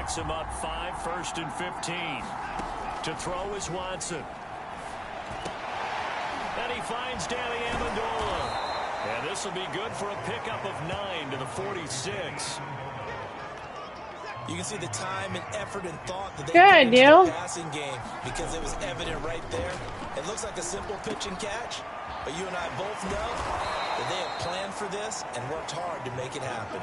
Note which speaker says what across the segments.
Speaker 1: sets him up 5, 1st and 15. To throw is Watson. And he finds Danny Amendola. And this will be good for a pickup of 9 to the 46.
Speaker 2: You can see the time and effort and thought that they
Speaker 3: put into the
Speaker 2: passing game because it was evident right there. It looks like a simple pitch and catch, but you and I both know that they have planned for this and worked hard to make it happen.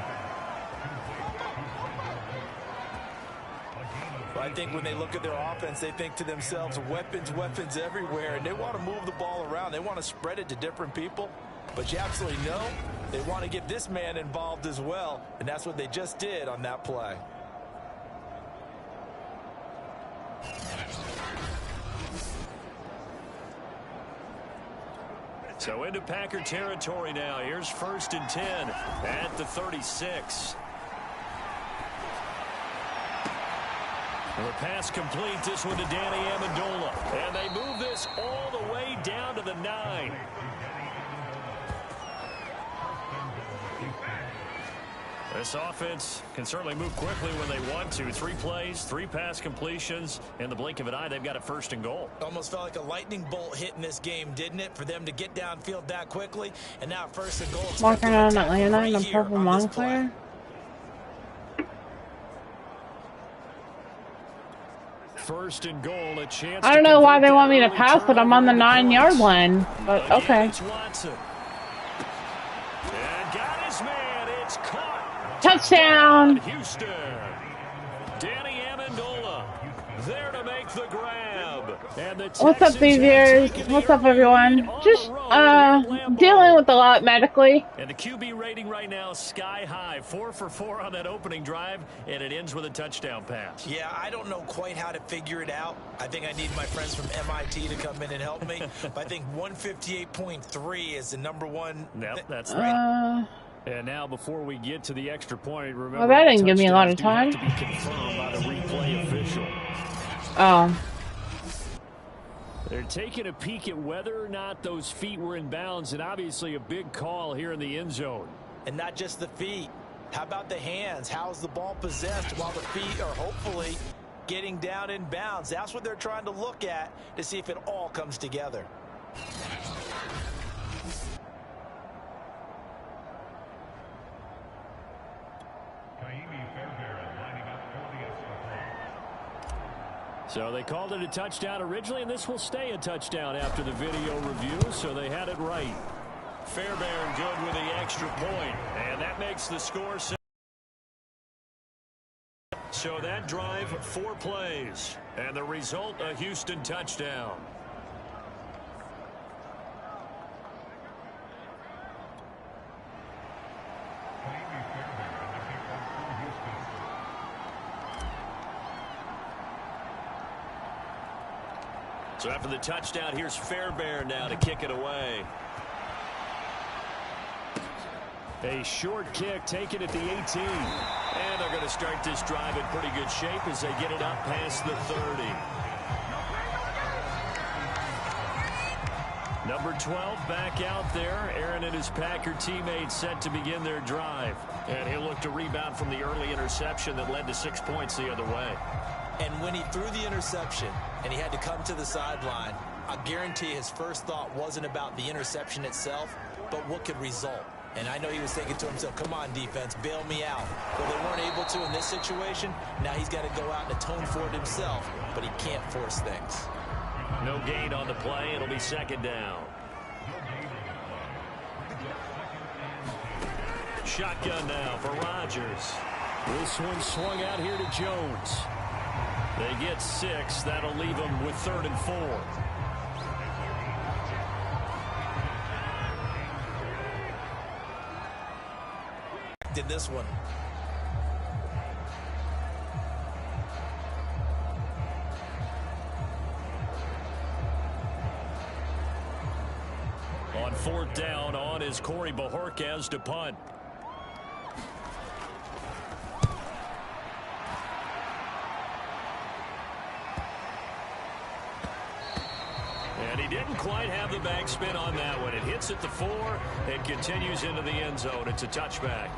Speaker 2: I think when they look at their offense, they think to themselves, weapons everywhere, and they want to move the ball around. They want to spread it to different people, but you absolutely know they want to get this man involved as well, and that's what they just did on that play.
Speaker 1: So into Packer territory now. Here's 1st and 10 at the 36. The pass complete, this one to Danny Amendola. And they move this all the way down to the 9. This offense can certainly move quickly when they want to. 3 plays, 3 pass completions. In the blink of an eye, they've got a 1st and goal.
Speaker 2: Almost felt like a lightning bolt hit in this game, didn't it? For them to get downfield that quickly. And now 1st and goal.
Speaker 3: Walking on Atlanta in a purple Montclair.
Speaker 1: First and goal, a chance.
Speaker 3: I don't know why they want me to pass it. I'm on the 9-yard line, but okay.
Speaker 1: And got his man. It's caught.
Speaker 3: Touchdown.
Speaker 1: Houston. Danny Amendola there to make the grab. And the
Speaker 3: What's up, viewers? What's up, everyone? Just dealing with a lot medically.
Speaker 1: And the QB rating right now is sky high. 4 for 4 on that opening drive, and it ends with a touchdown pass.
Speaker 2: Yeah, I don't know quite how to figure it out. I think I need my friends from MIT to come in and help me. But I think 158.3 is the number one.
Speaker 1: Yep, that's right. And now, before we get to the extra point, remember,
Speaker 3: well, that didn't give me a lot of time.
Speaker 1: To be confirmed by the replay official.
Speaker 3: Oh.
Speaker 1: They're taking a peek at whether or not those feet were in bounds, and obviously a big call here in the end zone.
Speaker 2: And not just the feet. How about the hands? How's the ball possessed while the feet are hopefully getting down in bounds? That's what they're trying to look at to see if it all comes together.
Speaker 1: So they called it a touchdown originally, and this will stay a touchdown after the video review, so they had it right. Fairbairn good with the extra point, and that makes the score. So that drive, 4 plays, and the result, a Houston touchdown. So after the touchdown, here's Fairbairn now to kick it away. A short kick taken at the 18. And they're going to start this drive in pretty good shape as they get it up past the 30. Number 12 back out there. Aaron and his Packer teammates set to begin their drive. And he'll look to rebound from the early interception that led to 6 points the other way.
Speaker 2: And when he threw the interception and he had to come to the sideline, I guarantee his first thought wasn't about the interception itself, but what could result. And I know he was thinking to himself, come on, defense, bail me out. Well, they weren't able to in this situation. Now he's got to go out and atone for it himself, but he can't force things.
Speaker 1: No gain on the play. It'll be 2nd down. Shotgun now for Rodgers. This one swung out here to Jones. They get 6. That'll leave them with 3rd and 4.
Speaker 2: Did this one.
Speaker 1: On 4th down, on is Corey Bojorquez to punt. And he didn't quite have the backspin on that one. It hits at the 4 and continues into the end zone. It's a touchback.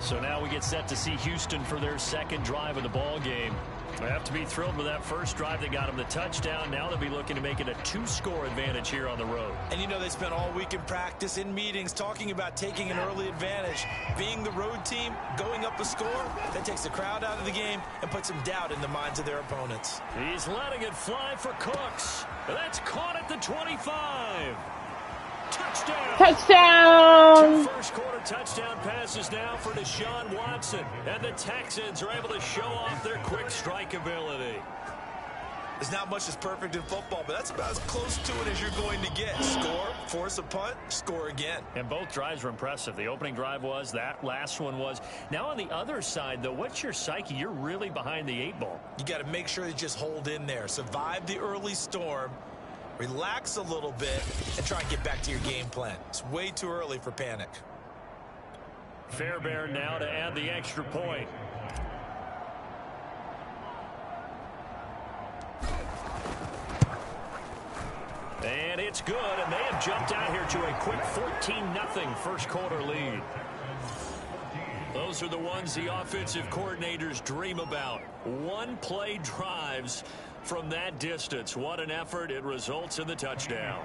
Speaker 1: So now we get set to see Houston for their second drive of the ball game. They have to be thrilled with that first drive. They got him the touchdown. Now they'll be looking to make it a 2-score advantage here on the road.
Speaker 2: And you know, they spent all week in practice, in meetings, talking about taking an early advantage. Being the road team, going up a score, that takes the crowd out of the game and puts some doubt in the minds of their opponents.
Speaker 1: He's letting it fly for Cooks. That's caught at the 25. Touchdown!
Speaker 3: Touchdown!
Speaker 1: 2 first-quarter touchdown passes now for Deshaun Watson. And the Texans are able to show off their quick strike ability.
Speaker 2: There's not much that's perfect in football, but that's about as close to it as you're going to get. Score, force a punt, score again.
Speaker 1: And both drives were impressive. The opening drive was, that last one was. Now on the other side, though, what's your psyche? You're really behind the 8 ball.
Speaker 2: You got to make sure you just hold in there. Survive the early storm. Relax a little bit and try and get back to your game plan. It's way too early for panic.
Speaker 1: Fairbairn now to add the extra point. And it's good, and they have jumped out here to a quick 14-0 first-quarter lead. Those are the ones the offensive coordinators dream about. One-play drives from that distance. What an effort. It results in the touchdown.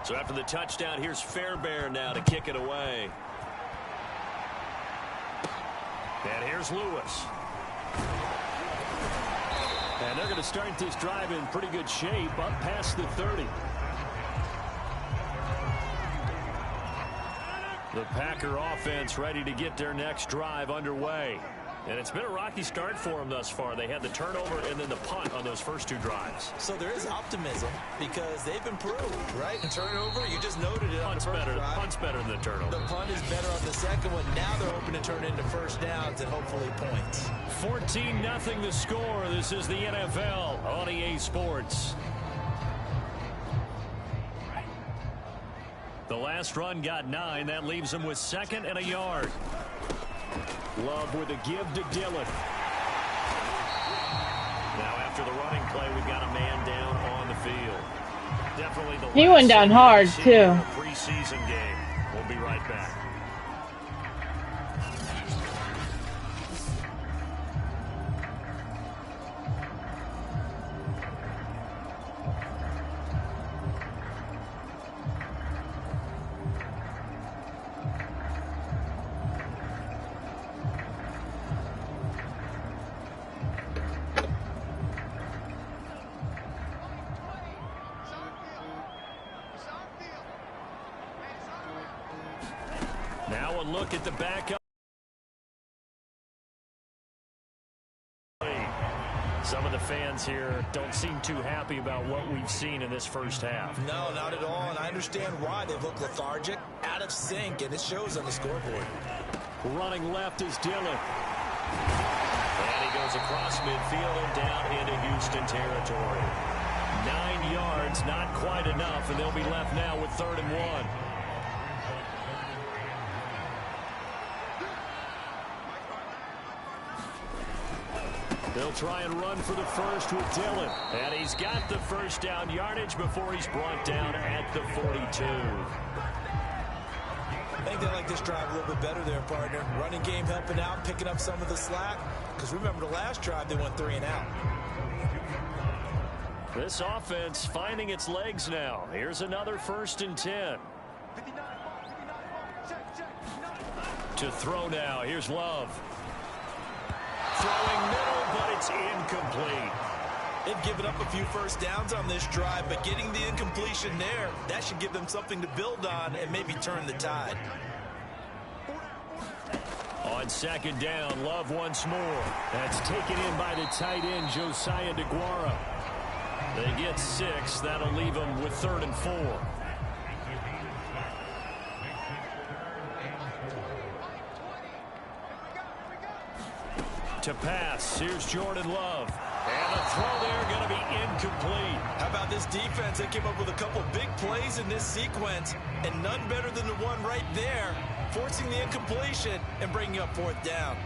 Speaker 1: So after the touchdown, here's Fairbairn now to kick it away. And here's Lewis. And they're going to start this drive in pretty good shape, up past the 30. The Packer offense ready to get their next drive underway. And it's been a rocky start for them thus far. They had the turnover and then the punt on those first 2 drives.
Speaker 2: So there is optimism because they've improved, right? The turnover, you just noted it on the first drive.
Speaker 1: Punt's better than the turnover.
Speaker 2: The punt is better on the second one. Now they're hoping to turn into first downs and hopefully points.
Speaker 1: 14-0 the score. This is the NFL on EA Sports. The last run got 9. That leaves them with 2nd and a yard. Love with a give to Dillon. Now after the running play, we've got a man down on the field. Definitely the
Speaker 3: he went down hard too.
Speaker 1: Preseason game. We'll be right back. Now a look at the backup. Some of the fans here don't seem too happy about what we've seen in this first half.
Speaker 2: No, not at all, and I understand why. They've looked lethargic, out of sync, and it shows on the scoreboard.
Speaker 1: Running left is Dillon. And he goes across midfield and down into Houston territory. 9 yards, not quite enough, and they'll be left now with 3rd and 1. They'll try and run for the first with Dillon. And he's got the first down yardage before he's brought down at the 42.
Speaker 2: I think they like this drive a little bit better there, partner. Running game helping out, picking up some of the slack. Because remember the last drive, they went 3 and out.
Speaker 1: This offense finding its legs now. Here's another 1st and 10. To throw now. Here's Love. Throwing middle, but it's incomplete.
Speaker 2: They've given up a few first downs on this drive, but getting the incompletion there, that should give them something to build on and maybe turn the tide.
Speaker 1: On 2nd down, Love once more. That's taken in by the tight end, Josiah DeGuara. They get 6. That'll leave them with 3rd and 4. To pass. Here's Jordan Love. And the throw there going to be incomplete.
Speaker 2: How about this defense? They came up with a couple big plays in this sequence, and none better than the one right there, forcing the incompletion and bringing up 4th down.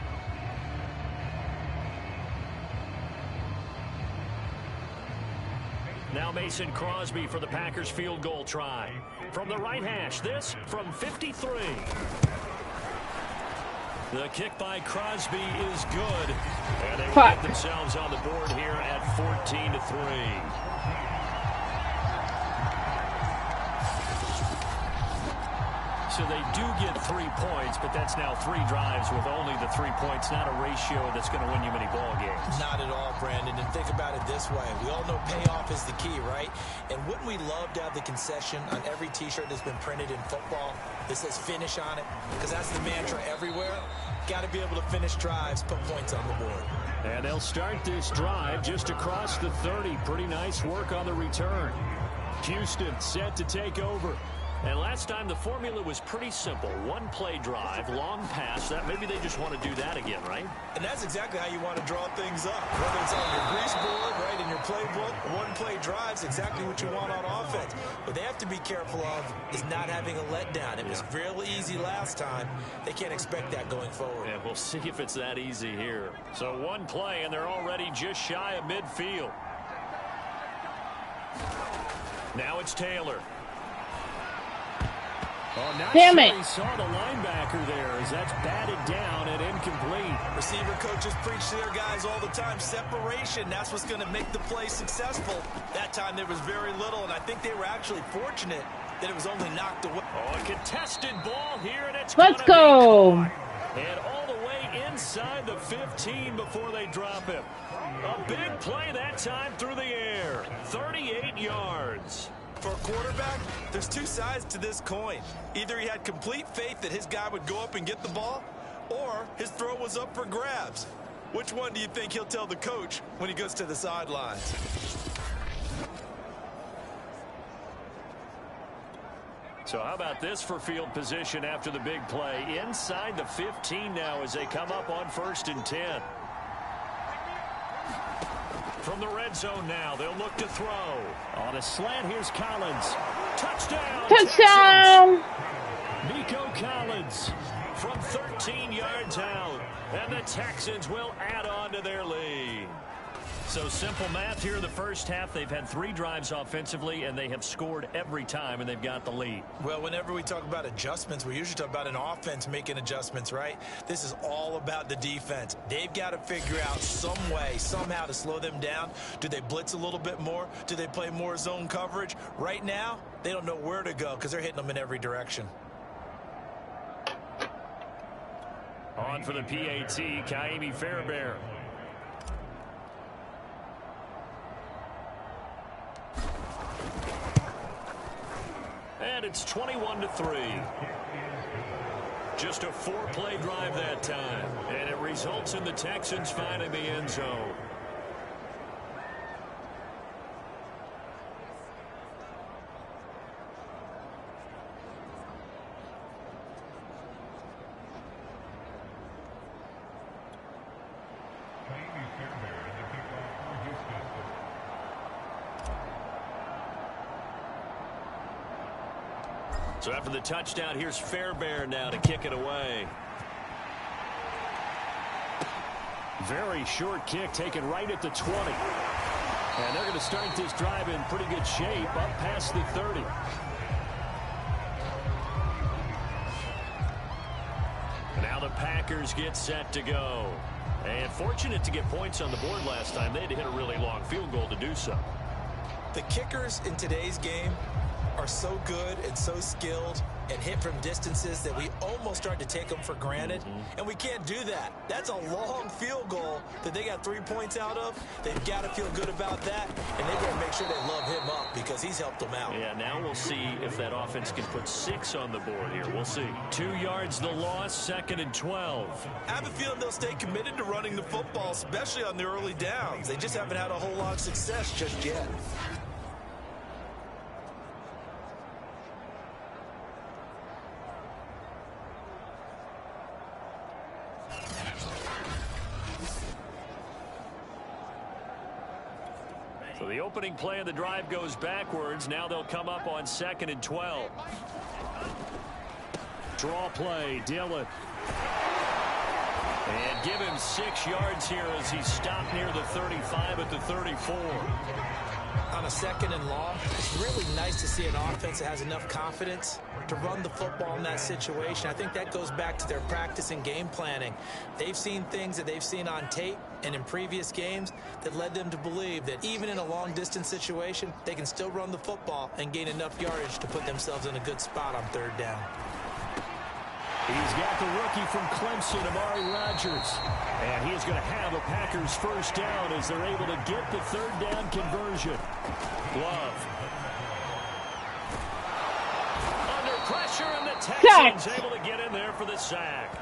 Speaker 1: Now Mason Crosby for the Packers field goal try. From the right hash, this from 53. The kick by Crosby is good. And they will get themselves on the board here at 14-3. So they do get 3 points, but that's now 3 drives with only the 3 points. Not a ratio that's going to win you many ball games.
Speaker 2: Not at all, Brandon. And think about it this way. We all know payoff is the key, right? And wouldn't we love to have the concession on every T-shirt that's been printed in football that says finish on it? Because that's the mantra everywhere. Got to be able to finish drives, put points on the board.
Speaker 1: And they'll start this drive just across the 30. Pretty nice work on the return. Houston set to take over. And last time the formula was pretty simple. One play drive, long pass. That maybe they just want to do that again, right?
Speaker 2: And that's exactly how you want to draw things up. Whether it's on your grease board, right, in your playbook, one play drive's exactly what you want on offense. What they have to be careful of is not having a letdown. It was real easy last time. They can't expect that going forward.
Speaker 1: Yeah, we'll see if it's that easy here. So one play, and they're already just shy of midfield. Now it's Taylor. Oh, not
Speaker 3: Damn
Speaker 1: sure
Speaker 3: it.
Speaker 1: he saw the linebacker there as that's batted down and incomplete.
Speaker 2: Receiver coaches preach to their guys all the time. Separation, that's what's going to make the play successful. That time there was very little, and I think they were actually fortunate that it was only knocked away.
Speaker 1: Oh, a contested ball here, and it's
Speaker 3: Let's go.
Speaker 1: And all the way inside the 15 before they drop him. A big play that time through the air. 38 yards.
Speaker 2: For a quarterback, there's two sides to this coin. Either he had complete faith that his guy would go up and get the ball, or his throw was up for grabs. Which one do you think he'll tell the coach when he goes to the sidelines?
Speaker 1: So how about this for field position after the big play? Inside the 15 now as they come up on 1st and 10. From the red zone now, they'll look to throw. On a slant, here's Collins. Touchdown!
Speaker 3: Touchdown!
Speaker 1: Nico Collins from 13 yards out. And the Texans will add on to their lead. So simple math here in the first half. They've had 3 drives offensively, and they have scored every time, and they've got the lead.
Speaker 2: Well, whenever we talk about adjustments, we usually talk about an offense making adjustments, right? This is all about the defense. They've got to figure out some way, somehow to slow them down. Do they blitz a little bit more? Do they play more zone coverage? Right now, they don't know where to go because they're hitting them in every direction.
Speaker 1: On for the PAT, Kaimi Fairbairn. And it's 21-3. Just a 4-play drive that time. And it results in the Texans finding the end zone. So after the touchdown, here's Fairbairn now to kick it away. Very short kick taken right at the 20. And they're going to start this drive in pretty good shape up past the 30. Now the Packers get set to go. And fortunate to get points on the board last time. They had to hit a really long field goal to do so.
Speaker 2: The kickers in today's game are so good and so skilled and hit from distances that we almost start to take them for granted. And we can't do that. That's a long field goal that they got 3 points out of. They've got to feel good about that, and they've got to make sure they love him up because he's helped them out.
Speaker 1: Yeah, now we'll see if that offense can put 6 on the board here. We'll see. 2 yards the loss, 2nd and 12.
Speaker 2: I have a feeling they'll stay committed to running the football, especially on the early downs. They just haven't had a whole lot of success just yet.
Speaker 1: So the opening play of the drive goes backwards. Now they'll come up on 2nd and 12. Draw play, Dillon. And give him 6 yards here as he stopped near the 35 at the 34.
Speaker 2: On a 2nd and long, it's really nice to see an offense that has enough confidence to run the football in that situation. I think that goes back to their practice and game planning. They've seen things that they've seen on tape and in previous games that led them to believe that even in a long-distance situation, they can still run the football and gain enough yardage to put themselves in a good spot on 3rd down.
Speaker 1: He's got the rookie from Clemson, Amari Rodgers. And he's going to have a Packers first down as they're able to get the 3rd down conversion. Love. Under pressure, and the Texans able to get in there for the sack.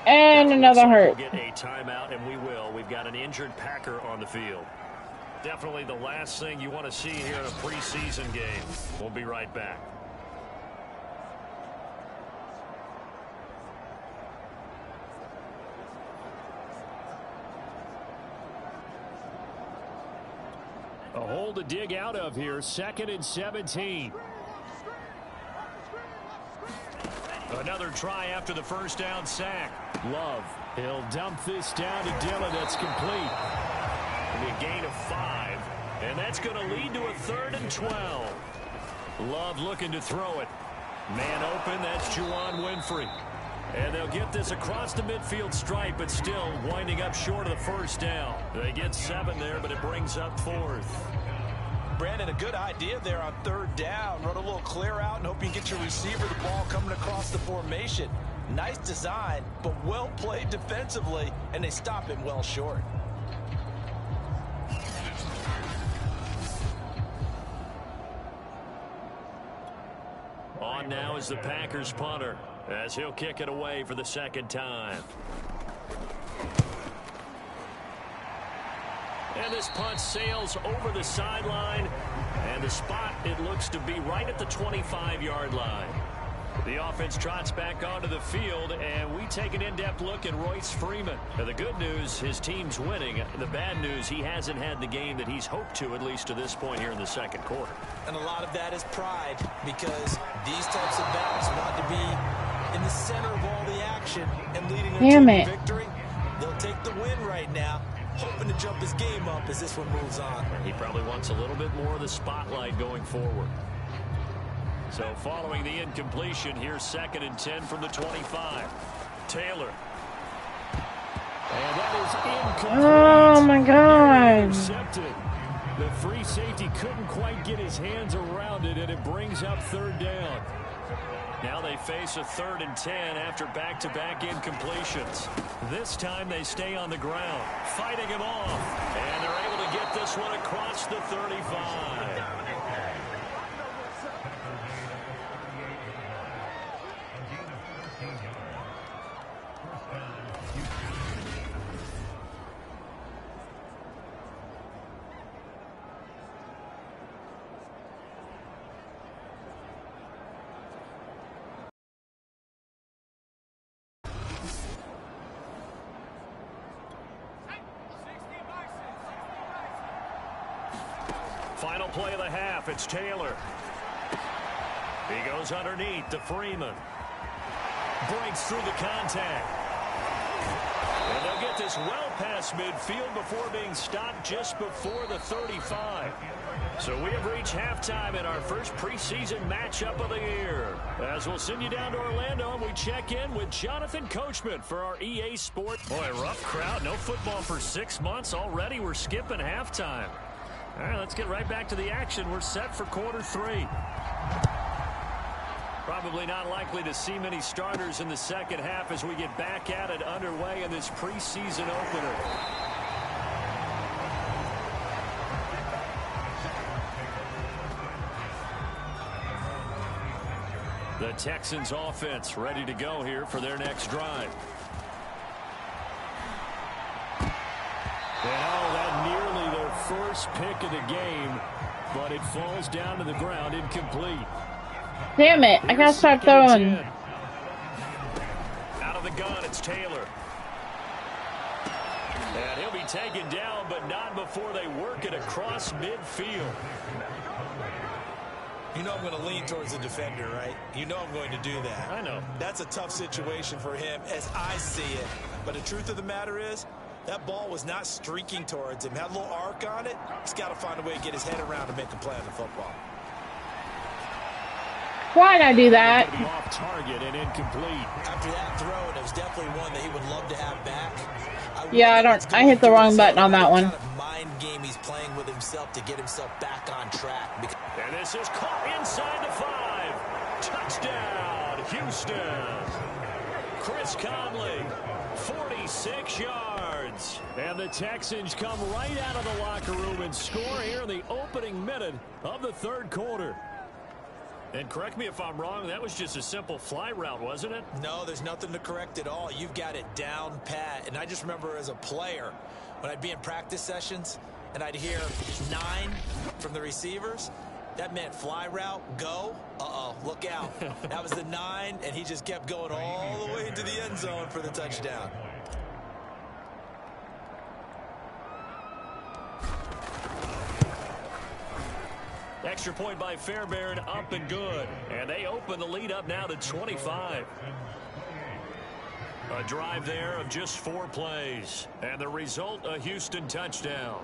Speaker 3: And another hurt.
Speaker 1: We'll get a timeout, and we will. We've got an injured Packer on the field. Definitely the last thing you want to see here in a preseason game. We'll be right back. A hole to dig out of here. 2nd and 17. Another try after the first down sack. Love. He'll dump this down to Dillon. That's complete. It'll be a gain of 5. And that's going to lead to a 3rd and 12. Love looking to throw it. Man open. That's Juwan Winfrey. And they'll get this across the midfield stripe, but still winding up short of the first down. They get 7 there, but it brings up 4th.
Speaker 2: Brandon, a good idea there on 3rd down. Run a little clear out and hope you can get your receiver the ball coming across the formation. Nice design, but well played defensively, and they stop him well short.
Speaker 1: On now is the Packers punter, as he'll kick it away for the 2nd time. And this punt sails over the sideline, and the spot, it looks to be right at the 25-yard line. The offense trots back onto the field, and we take an in-depth look at Royce Freeman. Now, the good news, his team's winning. The bad news, he hasn't had the game that he's hoped to, at least to this point here in the 2nd quarter.
Speaker 2: And a lot of that is pride, because these types of bouts want to be in the center of all the action and leading them to victory. They'll take the win right now, hoping to jump his game up as this one moves on.
Speaker 1: He probably wants a little bit more of the spotlight going forward. So following the incompletion, here's 2nd and 10 from the 25. Taylor. And that is incomplete.
Speaker 3: Oh, my God.
Speaker 1: Intercepted. The free safety couldn't quite get his hands around it, and it brings up 3rd down. Now they face a 3rd and 10 after back-to-back incompletions. This time they stay on the ground, fighting him off. And they're able to get this one across the 35. Final play of the half, it's Taylor. He goes underneath to Freeman. Breaks through the contact. And they'll get this well past midfield before being stopped just before the 35. So we have reached halftime in our first preseason matchup of the year. As we'll send you down to Orlando, and we check in with Jonathan Coachman for our EA Sports. Boy, rough crowd. No football for 6 months. Already we're skipping halftime. All right, let's get right back to the action. We're set for quarter 3. Probably not likely to see many starters in the second half as we get back at it underway in this preseason opener. The Texans offense ready to go here for their next drive. And oh, that nearly their first pick of the game, but it falls down to the ground incomplete.
Speaker 3: Damn it, I gotta start throwing.
Speaker 1: Out of the gun, it's Taylor. And he'll be taken down, but not before they work it across midfield.
Speaker 2: You know I'm going to lean towards the defender, right? You know I'm going to do that.
Speaker 1: I know.
Speaker 2: That's a tough situation for him as I see it. But the truth of the matter is, That ball was not streaking towards him. Had a little arc on it. He's got to find a way to get his head around and make a play on the football.
Speaker 3: Why'd I do that?
Speaker 1: Off target and incomplete.
Speaker 2: After that throw, it was definitely one that he would love to have back.
Speaker 3: I hit the wrong button on that one.
Speaker 2: What kind of mind game he's playing with himself to get himself back on track.
Speaker 1: And this is caught inside the 5. Touchdown, Houston. Chris Conley, 46 yards. And the Texans come right out of the locker room and score here in the opening minute of the third quarter. And correct me if I'm wrong, that was just a simple fly route, wasn't it?
Speaker 2: No, there's nothing to correct at all. You've got it down pat. And I just remember as a player, when I'd be in practice sessions and I'd hear 9 from the receivers, that meant fly route, go. Uh-oh, look out. That was the 9, and he just kept going all the way into the end zone for the touchdown.
Speaker 1: Extra point by Fairbairn, up and good. And they open the lead up now to 25. A drive there of just 4 plays. And the result, a Houston touchdown.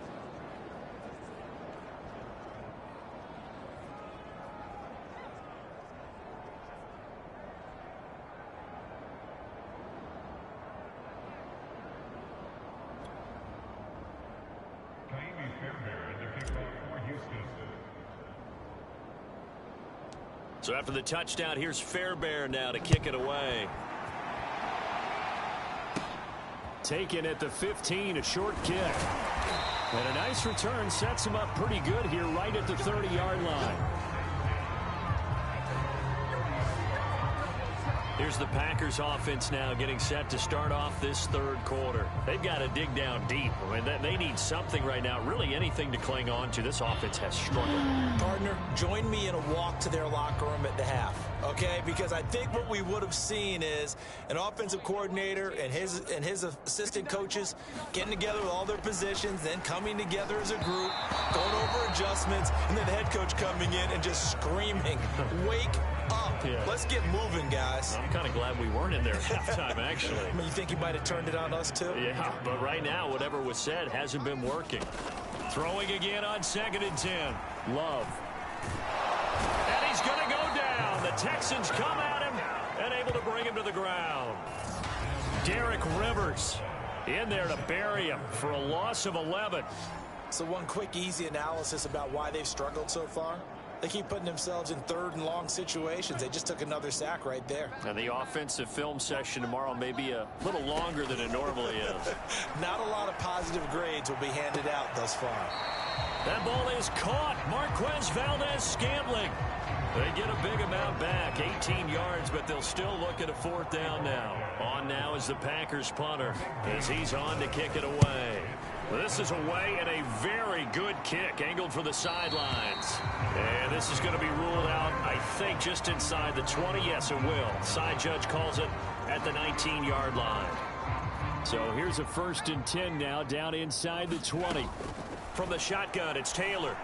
Speaker 1: So after the touchdown, here's Fairbairn now to kick it away. Taken at the 15, a short kick. And a nice return sets him up pretty good here right at the 30-yard line. Here's the Packers offense now getting set to start off this third quarter. They've got to dig down deep. I mean, they need something right now, really anything to cling on to. This offense has struggled.
Speaker 2: Partner, join me in a walk to their locker room at the half, okay? Because I think what we would have seen is an offensive coordinator and his assistant coaches getting together with all their positions, then coming together as a group, going over adjustments, and then the head coach coming in and just screaming, wake up. Yeah. Let's get moving, guys.
Speaker 1: I'm kind of glad we weren't in there at halftime, actually.
Speaker 2: I mean, you think he might have turned it on us, too?
Speaker 1: Yeah, but right now, whatever was said hasn't been working. Throwing again on 2nd and 10. Love. And he's going to go down. The Texans come at him and able to bring him to the ground. Derek Rivers in there to bury him for a loss of 11.
Speaker 2: So one quick, easy analysis about why they've struggled so far. They keep putting themselves in 3rd and long situations. They just took another sack right there.
Speaker 1: And the offensive film session tomorrow may be a little longer than it normally is.
Speaker 2: Not a lot of positive grades will be handed out thus far.
Speaker 1: That ball is caught. Marquez Valdez-Scantling. They get a big amount back, 18 yards, but they'll still look at a 4th down now. On now is the Packers punter as he's on to kick it away. This is away and a very good kick angled for the sidelines. And this is going to be ruled out, I think, just inside the 20. Yes, it will. Side judge calls it at the 19-yard line. So here's a 1st and 10 now down inside the 20. From the shotgun, it's Taylor.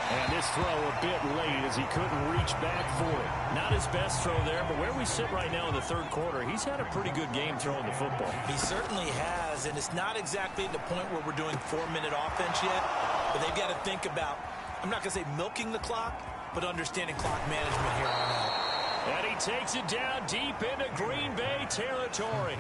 Speaker 1: And this throw a bit late as he couldn't reach back for it. Not his best throw there, but where we sit right now in the third quarter, he's had a pretty good game throwing the football.
Speaker 2: He certainly has, and it's not exactly the point where we're doing 4-minute offense yet, but they've got to think about, I'm not going to say milking the clock, but understanding clock management here on out.
Speaker 1: And he takes it down deep into Green Bay territory.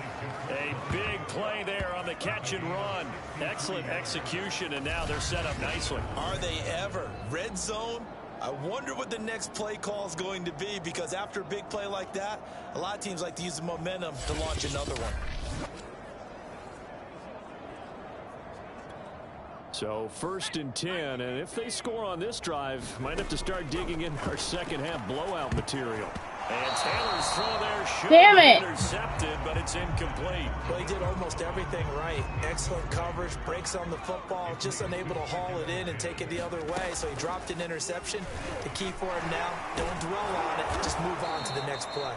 Speaker 1: A big play there on the catch and run. Excellent execution, and now they're set up nicely.
Speaker 2: Are they ever? Red zone? I wonder what the next play call is going to be, because after a big play like that, a lot of teams like to use the momentum to launch another one.
Speaker 1: So 1st and 10, and if they score on this drive, might have to start digging in our second half blowout material. And Taylor's throw there should be intercepted, but it's incomplete.
Speaker 2: Well, he did almost everything right. Excellent coverage, breaks on the football, just unable to haul it in and take it the other way. So he dropped an interception. The key for him now, don't dwell on it, just move on to the next play.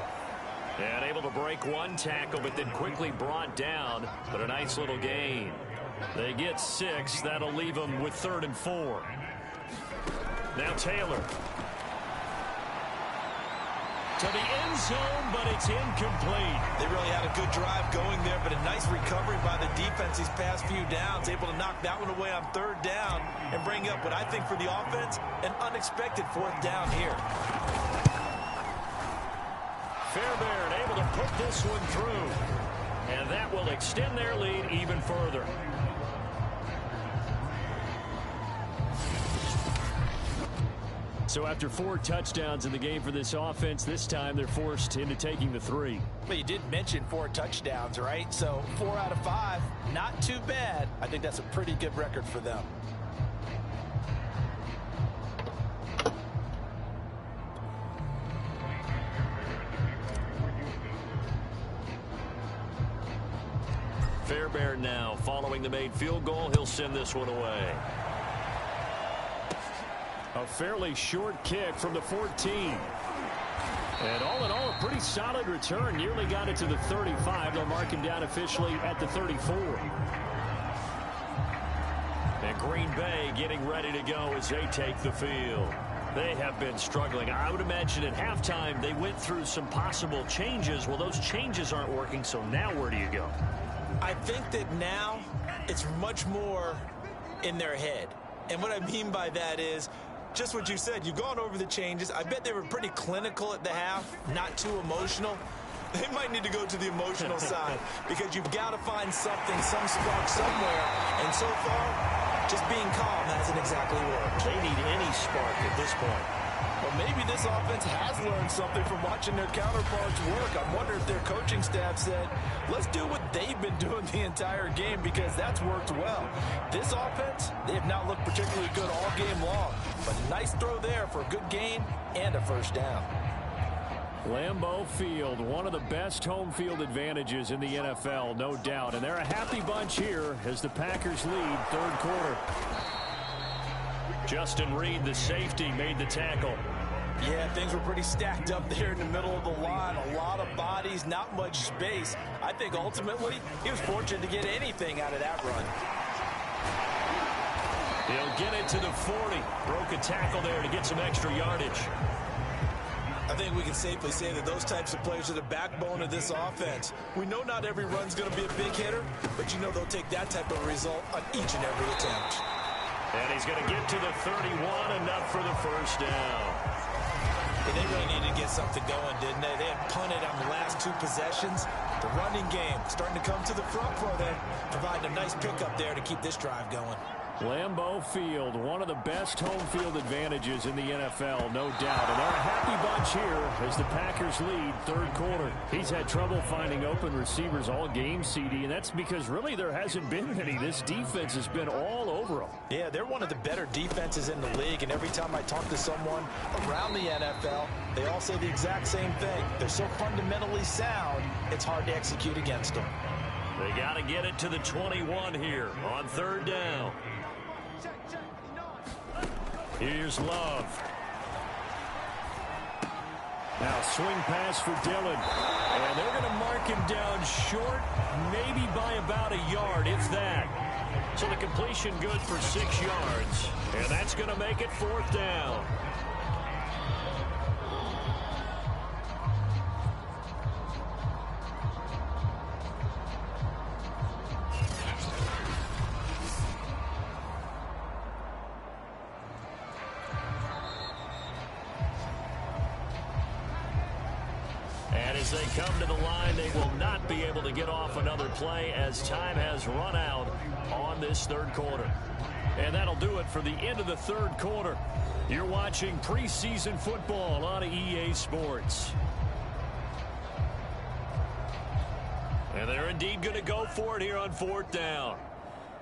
Speaker 1: And able to break one tackle, but then quickly brought down. But a nice little gain. They get 6. That'll leave them with 3rd and 4. Now Taylor. to the end zone, but it's incomplete.
Speaker 2: They really had a good drive going there, but a nice recovery by the defense these past few downs, able to knock that one away on third down and bring up what I think for the offense, an unexpected fourth down here.
Speaker 1: Fairbairn able to put this one through, and that will extend their lead even further. So after 4 touchdowns in the game for this offense, this time they're forced into taking the 3.
Speaker 2: But you did mention 4 touchdowns, right? So 4 out of 5, not too bad. I think that's a pretty good record for them.
Speaker 1: Fairbairn now following the made field goal. He'll send this one away. A fairly short kick from the 14. And all in all, a pretty solid return. Nearly got it to the 35. They'll mark him down officially at the 34. And Green Bay getting ready to go as they take the field. They have been struggling. I would imagine at halftime they went through some possible changes. Well, those changes aren't working, so now where do you go?
Speaker 2: I think that now it's much more in their head. And what I mean by that is just what you said. You've gone over the changes. I bet they were pretty clinical at the half, not too emotional. They might need to go to the emotional side because you've got to find something, some spark somewhere. And so far, just being calm hasn't exactly worked.
Speaker 1: They need any spark at this point.
Speaker 2: Well, maybe this offense has learned something from watching their counterparts work. I wonder if their coaching staff said, let's do what they've been doing the entire game because that's worked well. This offense, they have not looked particularly good all game long. But a nice throw there for a good gain and a first down.
Speaker 1: Lambeau Field, one of the best home field advantages in the NFL, no doubt. And they're a happy bunch here as the Packers lead third quarter. Justin Reed, the safety, made the tackle.
Speaker 2: Yeah, things were pretty stacked up there in the middle of the line. A lot of bodies, not much space. I think ultimately he was fortunate to get anything out of that run.
Speaker 1: He'll get it to the 40. Broke a tackle there to get some extra yardage.
Speaker 2: I think we can safely say that those types of players are the backbone of this offense. We know not every run's going to be a big hitter, but you know they'll take that type of result on each and every attempt.
Speaker 1: And he's going to get to the 31, enough for the first down.
Speaker 2: And they really needed to get something going, didn't they? They had punted on the last 2 possessions. The running game starting to come to the front for them, providing a nice pickup there to keep this drive going.
Speaker 1: Lambeau Field, one of the best home field advantages in the NFL, no doubt. And they're a happy bunch here as the Packers lead third quarter. He's had trouble finding open receivers all game, CD, and that's because really there hasn't been any. This defense has been all over them.
Speaker 2: Yeah, they're one of the better defenses in the league, and every time I talk to someone around the NFL, they all say the exact same thing. They're so fundamentally sound, it's hard to execute against them.
Speaker 1: They got to get it to the 21 here on third down. Here's Love. Now swing pass for Dillon. And they're going to mark him down short, maybe by about a yard, if that. So the completion good for 6 yards. And that's going to make it fourth down. As they come to the line, they will not be able to get off another play as time has run out on this third quarter. And that'll do it for the end of the third quarter. You're watching preseason football on EA Sports. And they're indeed going to go for it here on fourth down.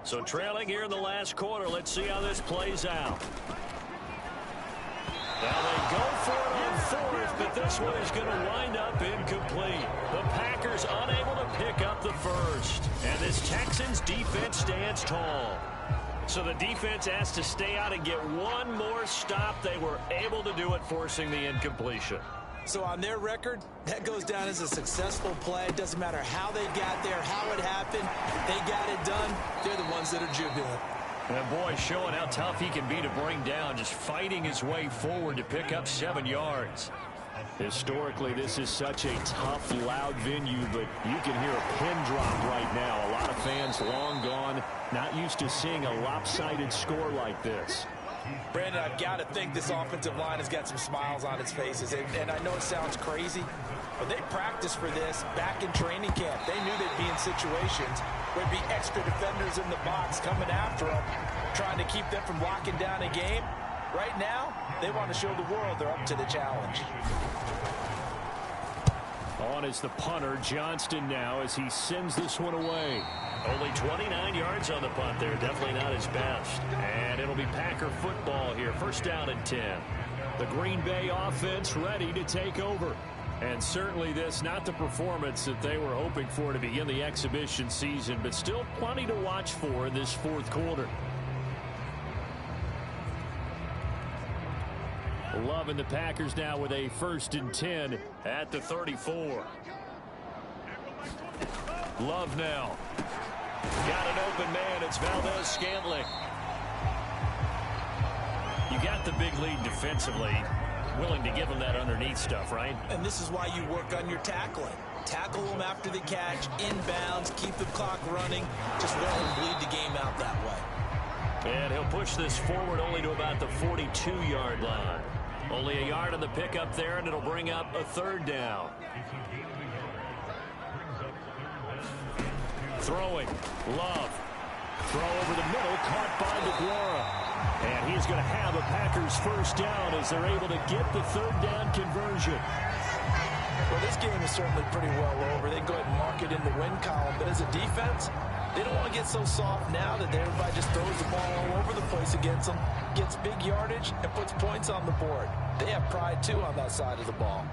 Speaker 1: So trailing here in the last quarter, let's see how this plays out. Now they go for it on fourth, but this one is going to wind up incomplete. The Packers unable to pick up the first. And this Texans defense stands tall. So the defense has to stay out and get one more stop. They were able to do it, forcing the incompletion.
Speaker 2: So on their record, that goes down as a successful play. It doesn't matter how they got there, how it happened. They got it done. They're the ones that are jubilant.
Speaker 1: And boy, showing how tough he can be to bring down, just fighting his way forward to pick up 7 yards. Historically, this is such a tough, loud venue, but you can hear a pin drop right now. A lot of fans long gone, not used to seeing a lopsided score like this.
Speaker 2: Brandon, I've got to think this offensive line has got some smiles on its faces. And I know it sounds crazy, but they practiced for this back in training camp. They knew they'd be in situations where there'd be extra defenders in the box coming after them, trying to keep them from locking down a game. Right now, they want to show the world they're up to the challenge.
Speaker 1: On is the punter, Johnston, now as he sends this one away. Only 29 yards on the punt there. Definitely not his best. And it'll be Packer football here. First down and 10. The Green Bay offense ready to take over. And certainly this, not the performance that they were hoping for to begin the exhibition season, but still plenty to watch for in this fourth quarter. Loving the Packers now with a 1st and 10 at the 34. Love now. Got an open man. It's Valdez-Scantling. You got the big lead defensively. Willing to give him that underneath stuff, right?
Speaker 2: And this is why you work on your tackling. Tackle them after the catch, inbounds, keep the clock running. Just let him bleed the game out that way.
Speaker 1: And he'll push this forward only to about the 42-yard line. Only a yard on the pickup there, and it'll bring up a 3rd down. Throwing. Love. Throw over the middle, caught by DeGuara. And he's going to have a Packers 1st down as they're able to get the 3rd down conversion.
Speaker 2: Well, this game is certainly pretty well over. They can go ahead and mark it in the win column. But as a defense, they don't want to get so soft now that everybody just throws the ball all over the place against them, gets big yardage, and puts points on the board. They have pride, too, on that side of the ball.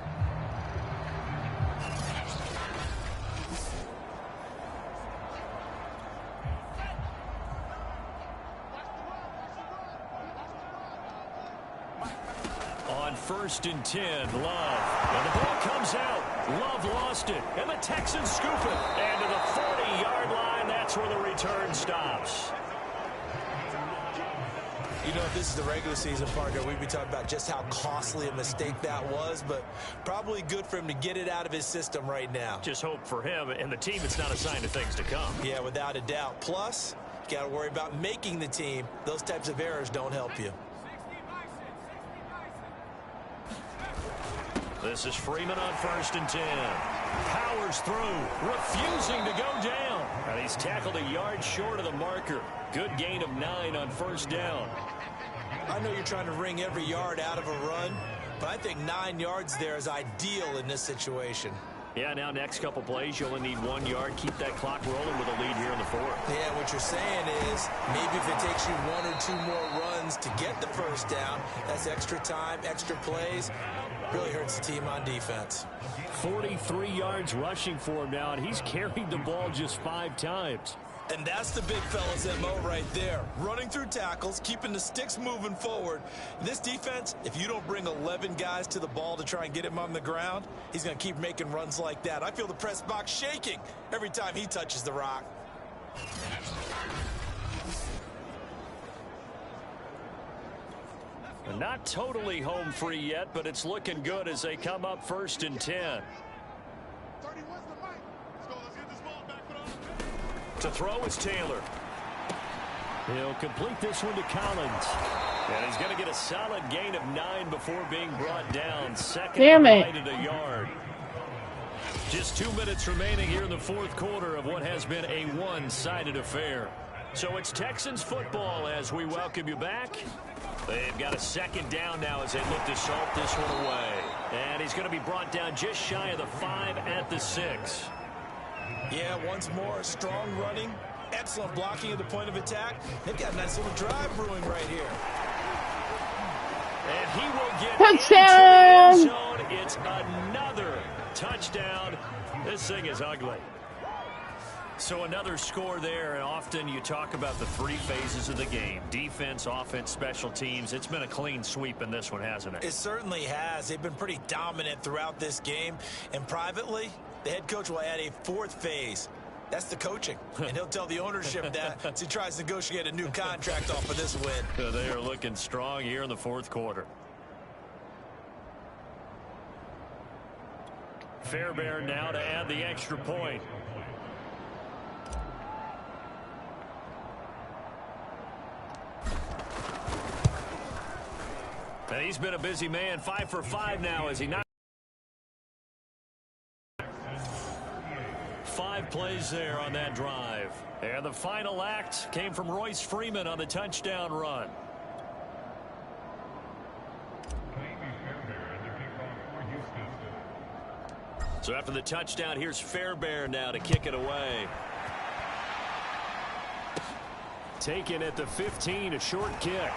Speaker 1: On 1st and 10, Love. And the ball comes out. Love lost it. And the Texans scoop it. And to the 40-yard line, that's where the return stops.
Speaker 2: You know, if this is the regular season, partner, we'd be talking about just how costly a mistake that was, but probably good for him to get it out of his system right now.
Speaker 1: Just hope for him and the team it's not a sign of things to come.
Speaker 2: Yeah, without a doubt. Plus, you got to worry about making the team. Those types of errors don't help you.
Speaker 1: This is Freeman on 1st and 10. Powers through, refusing to go down. And he's tackled a yard short of the marker. Good gain of 9 on 1st down.
Speaker 2: I know you're trying to wring every yard out of a run, but I think 9 yards there is ideal in this situation.
Speaker 1: Yeah, now next couple plays, you only need 1 yard. Keep that clock rolling with a lead here in the 4th.
Speaker 2: Yeah, what you're saying is maybe if it takes you 1 or 2 more runs to get the 1st down, that's extra time, extra plays. Really hurts the team on defense.
Speaker 1: 43 yards rushing for him now, and he's carried the ball just 5 times.
Speaker 2: And that's the big fella's MO right there. Running through tackles, keeping the sticks moving forward. This defense, if you don't bring 11 guys to the ball to try and get him on the ground, he's going to keep making runs like that. I feel the press box shaking every time he touches the rock.
Speaker 1: Not totally home free yet, but it's looking good as they come up 1st and 10. To throw is Taylor. He'll complete this one to Collins. And he's going to get a solid gain of 9 before being brought down. Second right at a yard. Just 2 minutes remaining here in the 4th quarter of what has been a one-sided affair. So it's Texans football as we welcome you back. They've got a 2nd down now as they look to salt this one away. And he's going to be brought down just shy of the 5 at the 6.
Speaker 2: Yeah, once more, strong running, excellent blocking at the point of attack. They've got a nice little drive brewing right here.
Speaker 1: And he will get
Speaker 3: touchdown!
Speaker 1: Into the end zone. It's another touchdown. This thing is ugly. So another score there, and often you talk about the 3 phases of the game. Defense, offense, special teams. It's been a clean sweep in this one, hasn't it?
Speaker 2: It certainly has. They've been pretty dominant throughout this game. And privately, the head coach will add a 4th phase. That's the coaching. And he'll tell the ownership that as he tries to negotiate a new contract off of this win.
Speaker 1: They are looking strong here in the 4th quarter. Fairbairn now to add the extra point. And he's been a busy man, 5 for 5 now as he not 5 plays there on that drive. And the final act came from Royce Freeman on the touchdown run. So after the touchdown, here's Fairbairn now to kick it away. Taken at the 15, a short kick.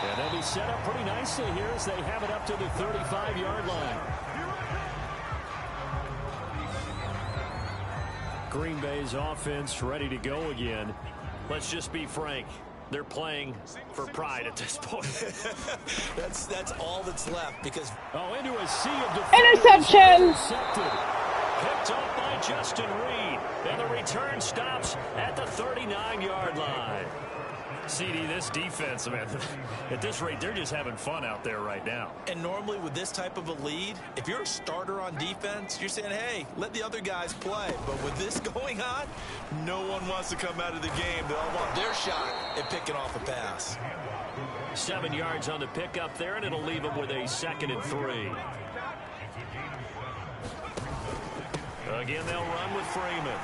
Speaker 1: And they'll be set up pretty nicely here as they have it up to the 35-yard line. Green Bay's offense ready to go again. Let's just be frank. They're playing for pride at this point.
Speaker 2: that's all that's left because
Speaker 1: into a sea of
Speaker 3: interception.
Speaker 1: Intercepted. Picked off by Justin Reed. And the return stops at the 39-yard line. CD, this defense, man, at this rate, they're just having fun out there right now.
Speaker 2: And normally with this type of a lead, if you're a starter on defense, you're saying, hey, let the other guys play. But with this going on, no one wants to come out of the game. They all want their shot at picking off a pass.
Speaker 1: 7 yards on the pickup there, and it'll leave them with a 2nd and 3. Again, they'll run with Freeman.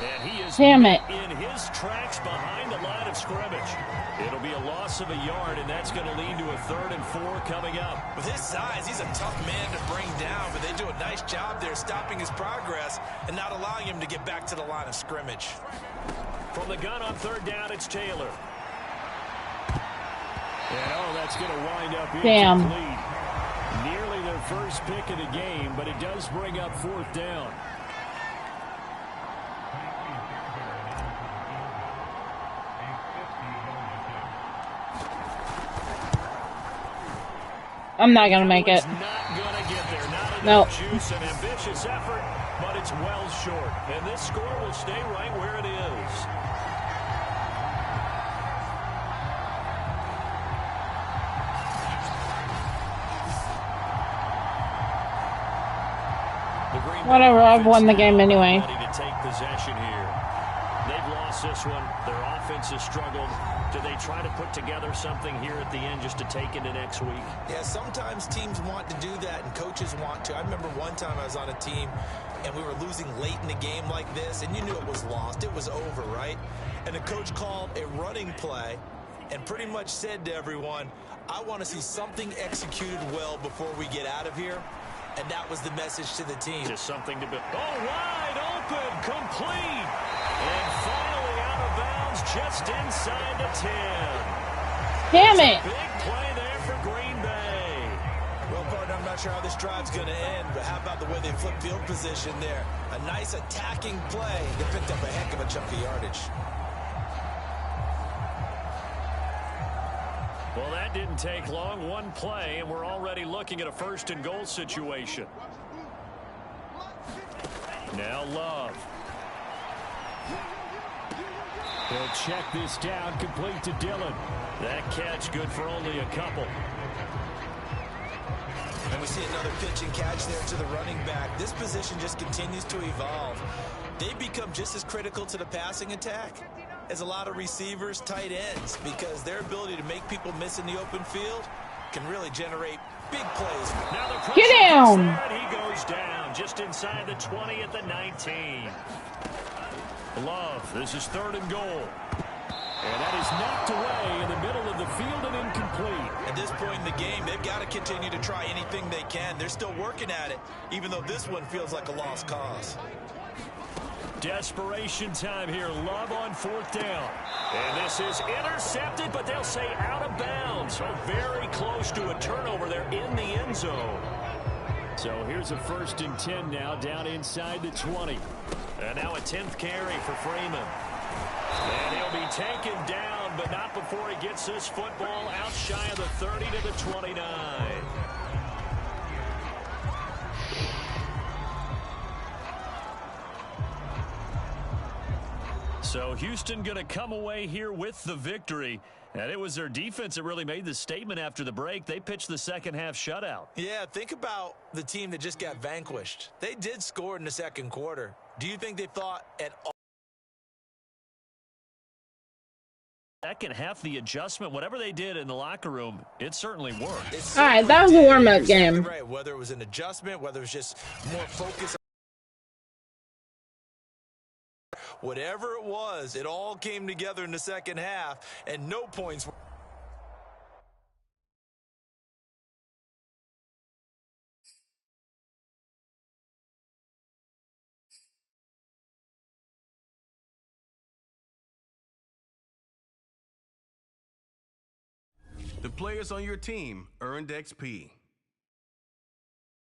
Speaker 1: And he is
Speaker 3: Damn it.
Speaker 1: In his tracks behind the line of scrimmage. It'll be a loss of a yard, and that's going to lead to a 3rd and 4 coming up.
Speaker 2: With his size, he's a tough man to bring down, but they do a nice job there stopping his progress and not allowing him to get back to the line of scrimmage.
Speaker 1: From the gun on 3rd down, it's Taylor. And that's going to wind up incomplete. Nearly their first pick of the game, but it does bring up 4th down.
Speaker 3: I'm not going to make it.
Speaker 1: Not going to get there. Not
Speaker 3: Nope.
Speaker 1: enough juice, an ambitious effort, but it's well short. And this score will stay right where it is.
Speaker 3: Whatever, I've won the game anyway.
Speaker 1: Ready to take possession here. They've lost this one. Their offense has struggled. Do they try to put together something here at the end just to take into next week?
Speaker 2: Yeah, sometimes teams want to do that and coaches want to. I remember one time I was on a team and we were losing late in a game like this and you knew it was lost. It was over, right? And the coach called a running play and pretty much said to everyone, I want to see something executed well before we get out of here. And that was the message to the team.
Speaker 1: Just something to build. Wide open, complete. And finally out of bounds just inside the 10.
Speaker 3: Damn it.
Speaker 1: Big play there for Green Bay.
Speaker 2: Well, partner, I'm not sure how this drive's going to end, but how about the way they flip field position there? A nice attacking play. They picked up a heck of a chunk of yardage.
Speaker 1: Well, that didn't take long. One play, and we're already looking at a 1st and goal situation. Now Love. He'll check this down, complete to Dillon. That catch good for only a couple.
Speaker 2: And we see another pitch and catch there to the running back. This position just continues to evolve. They become just as critical to the passing attack as a lot of receivers, tight ends, because their ability to make people miss in the open field can really generate big plays.
Speaker 1: Now the
Speaker 3: Get down.
Speaker 1: He goes down just inside the 20 at the 19. Love, this is 3rd and goal. And that is knocked away in the middle of the field and incomplete.
Speaker 2: At this point in the game, they've got to continue to try anything they can. They're still working at it, even though this one feels like a lost cause.
Speaker 1: Desperation time here. Love on 4th down. And this is intercepted, but they'll say out of bounds. So very close to a turnover there in the end zone. So here's a 1st and 10 now down inside the 20. And now a 10th carry for Freeman. And he'll be taken down, but not before he gets this football out shy of the 30 to the 29. So Houston going to come away here with the victory. And it was their defense that really made the statement after the break. They pitched the second half shutout.
Speaker 2: Yeah, think about the team that just got vanquished. They did score in the second quarter. Do you think they thought at all?
Speaker 1: Second half, the adjustment, whatever they did in the locker room, it certainly worked.
Speaker 3: All right, that was a warm-up game.
Speaker 2: Right, whether it was an adjustment, whether it was just more focus. Whatever it was, it all came together in the second half, and no points were.
Speaker 4: The players on your team earned XP.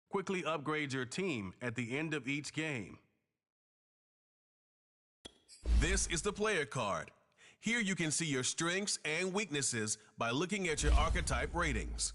Speaker 4: Quickly upgrade your team at the end of each game. This is the player card. Here you can see your strengths and weaknesses by looking at your archetype ratings.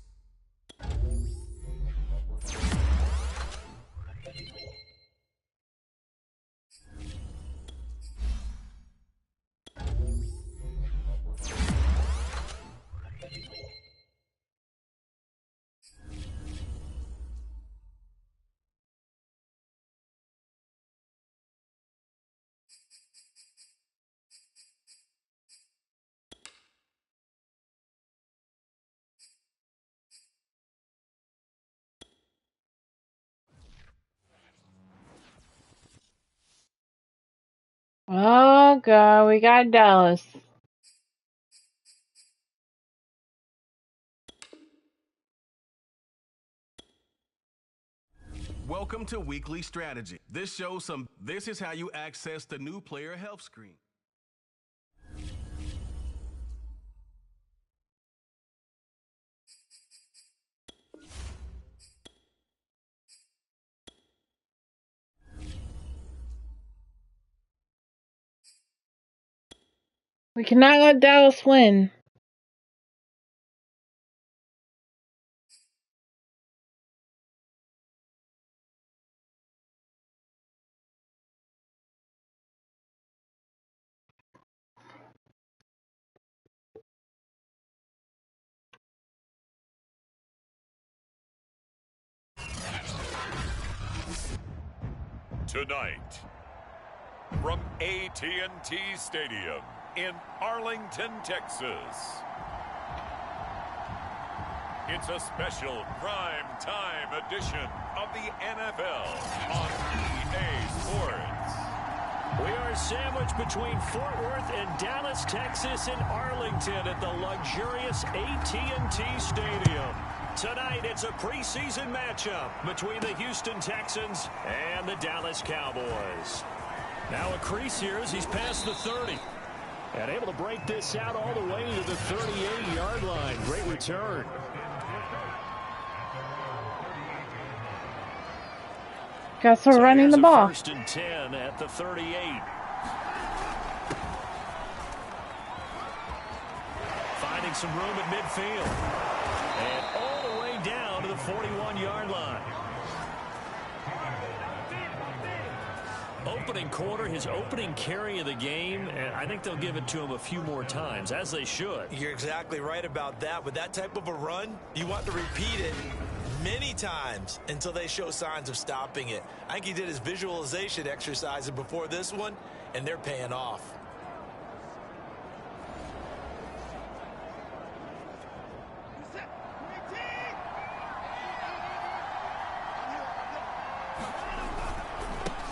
Speaker 3: Oh, God, we got Dallas.
Speaker 4: Welcome to Weekly Strategy. This is how you access the new player health screen.
Speaker 3: We cannot let Dallas win.
Speaker 5: Tonight, from AT&T Stadium in Arlington, Texas, it's a special prime time edition of the NFL on EA Sports.
Speaker 1: We are sandwiched between Fort Worth and Dallas, Texas, and Arlington at the luxurious AT&T Stadium. Tonight, it's a preseason matchup between the Houston Texans and the Dallas Cowboys. Now a crease here as he's past the 30. And able to break this out all the way to the 38-yard line. Great return.
Speaker 3: Guess we're running the ball.
Speaker 1: First and 10 at the 38. Finding some room at midfield. And all the way down to the 41-yard line. Opening quarter, his opening carry of the game, and I think they'll give it to him a few more times, as they should.
Speaker 2: You're exactly right about that. With that type of a run, you want to repeat it many times until they show signs of stopping it. I think he did his visualization exercises before this one, and they're paying off.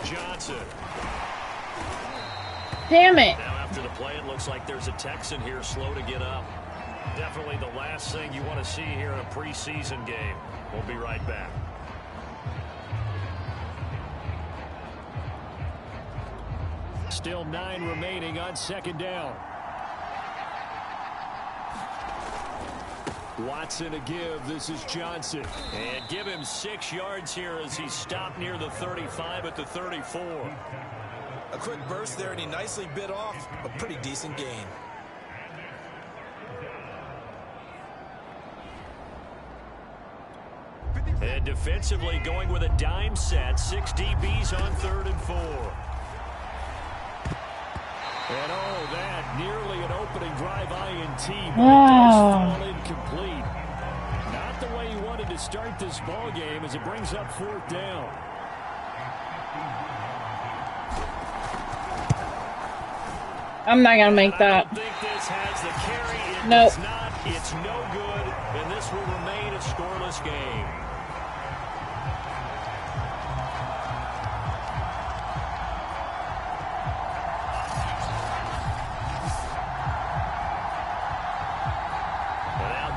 Speaker 1: Johnson.
Speaker 3: Damn it.
Speaker 1: Now after the play, it looks like there's a Texan here slow to get up. Definitely the last thing you want to see here in a preseason game. We'll be right back. Still 9 remaining on second down. Watson to give. This is Johnson. And give him 6 yards here as he stopped near the 35 at the 34.
Speaker 2: A quick burst there, and he nicely bit off a pretty decent gain.
Speaker 1: And defensively going with a dime set. 6 DBs on 3rd and 4. And oh, that nearly an opening drive INT, but it does fall incomplete. Not the way he wanted to start this ball game as it brings up 4th down.
Speaker 3: I'm not going to make that.
Speaker 1: I don't think this has the carry. It
Speaker 3: Nope.
Speaker 1: does not. It's no good, and this will remain a scoreless game.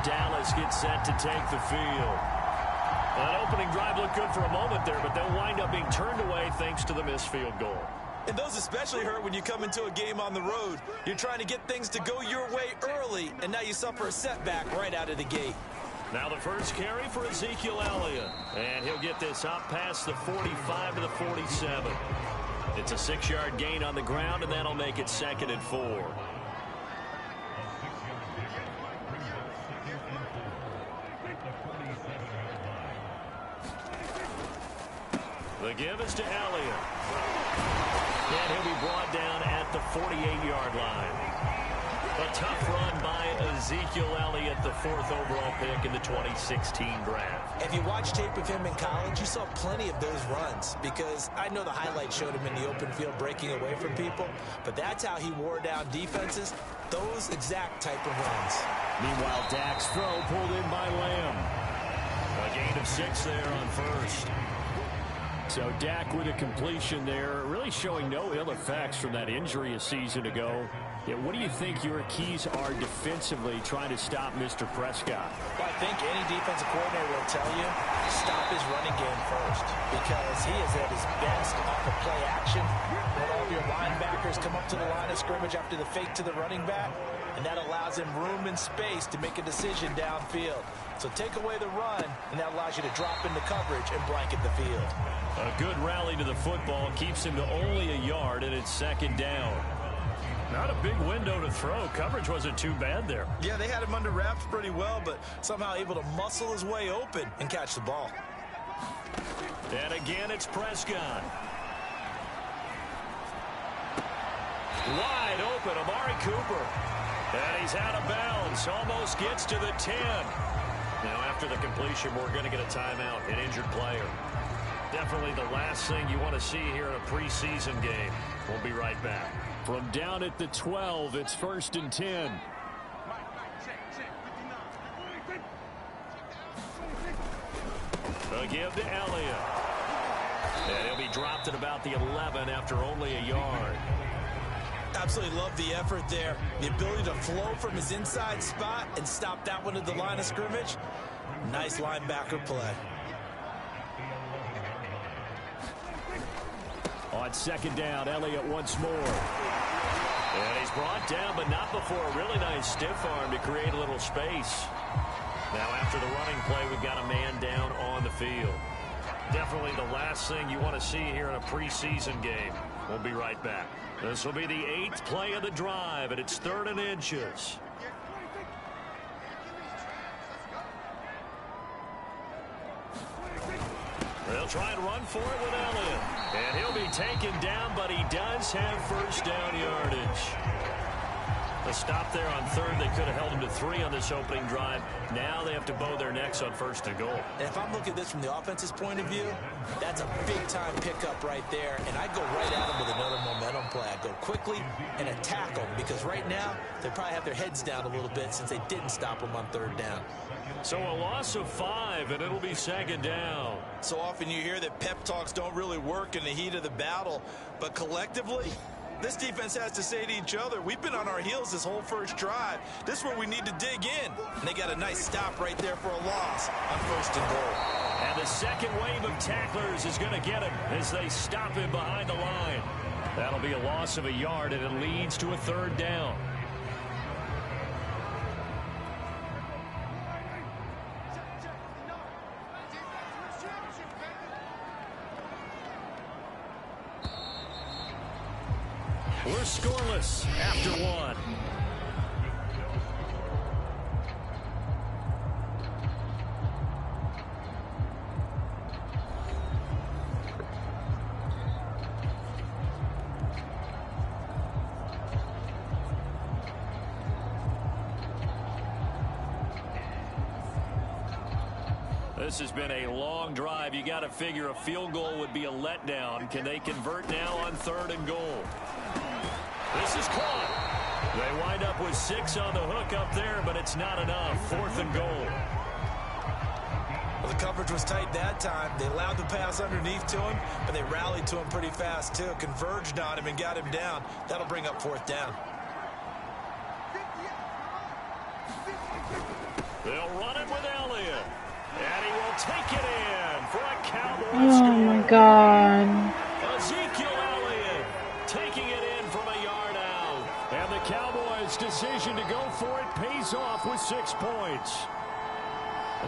Speaker 1: Dallas gets set to take the field. That opening drive looked good for a moment there, but they'll wind up being turned away thanks to the missed field goal.
Speaker 2: And those especially hurt when you come into a game on the road. You're trying to get things to go your way early, and now you suffer a setback right out of the gate.
Speaker 1: Now the first carry for Ezekiel Elliott, and he'll get this up past the 45 to the 47. It's a 6-yard gain on the ground, and that'll make it 2nd and 4. The give is to Elliott. And he'll be brought down at the 48-yard line. A tough run by Ezekiel Elliott, the 4th overall pick in the 2016 draft.
Speaker 2: If you watch tape of him in college, you saw plenty of those runs because I know the highlights showed him in the open field breaking away from people, but that's how he wore down defenses, those exact type of runs.
Speaker 1: Meanwhile, Dak's throw pulled in by Lamb. A gain of 6 there on first. So Dak with a completion there, really showing no ill effects from that injury a season ago. Yeah, what do you think your keys are defensively trying to stop Mr. Prescott?
Speaker 2: Well, I think any defensive coordinator will tell you, stop his running game first because he is at his best off of play action. When all of your linebackers come up to the line of scrimmage after the fake to the running back, and that allows him room and space to make a decision downfield. So take away the run, and that allows you to drop into coverage and blanket the field.
Speaker 1: A good rally to the football keeps him to only a yard, and it's 2nd down. Not a big window to throw. Coverage wasn't too bad there.
Speaker 2: Yeah, they had him under wraps pretty well, but somehow able to muscle his way open and catch the ball.
Speaker 1: And again, it's Prescott. Wide open, Amari Cooper. And he's out of bounds. Almost gets to the 10. Now, after the completion, we're going to get a timeout, an injured player. Definitely the last thing you want to see here in a preseason game. We'll be right back. From down at the 12, it's 1st and 10. A give to Elliott. And he'll be dropped at about the 11 after only a yard.
Speaker 2: Absolutely love the effort there. The ability to flow from his inside spot and stop that one at the line of scrimmage. Nice linebacker play.
Speaker 1: On 2nd down, Elliott once more. And he's brought down, but not before a really nice stiff arm to create a little space. Now after the running play, we've got a man down on the field. Definitely the last thing you want to see here in a preseason game. We'll be right back. This will be the 8th play of the drive, and it's 3rd and inches. They'll try and run for it with Elliott. And he'll be taken down, but he does have 1st down yardage. A stop there on 3rd. They could have held him to 3 on this opening drive. Now they have to bow their necks on 1st and goal.
Speaker 2: And if I'm looking at this from the offense's point of view, that's a big-time pickup right there. And I go right at them with another momentum play. I go quickly and attack them because right now they probably have their heads down a little bit since they didn't stop them on 3rd down.
Speaker 1: So a loss of 5, and it'll be 2nd down.
Speaker 2: So often you hear that pep talks don't really work in the heat of the battle, but collectively, this defense has to say to each other, we've been on our heels this whole first drive. This is where we need to dig in. And they got a nice stop right there for a loss on 1st and goal.
Speaker 1: And the second wave of tacklers is going to get him as they stop him behind the line. That'll be a loss of a yard, and it leads to a 3rd down. We're scoreless after 1. This has been a long drive. You got to figure a field goal would be a letdown. Can they convert now on 3rd and goal? This is caught. They wind up with 6 on the hook up there, but it's not enough. 4th and goal.
Speaker 2: Well, the coverage was tight that time. They allowed the pass underneath to him, but they rallied to him pretty fast, too. Converged on him and got him down. That'll bring up 4th down.
Speaker 1: They'll run it with Elliott. And he will take it in for a Cowboys
Speaker 3: Oh
Speaker 1: score.
Speaker 3: my God.
Speaker 1: Ezekiel Elliott taking it in from a yard out. And the Cowboys' decision to go for it pays off with 6 points.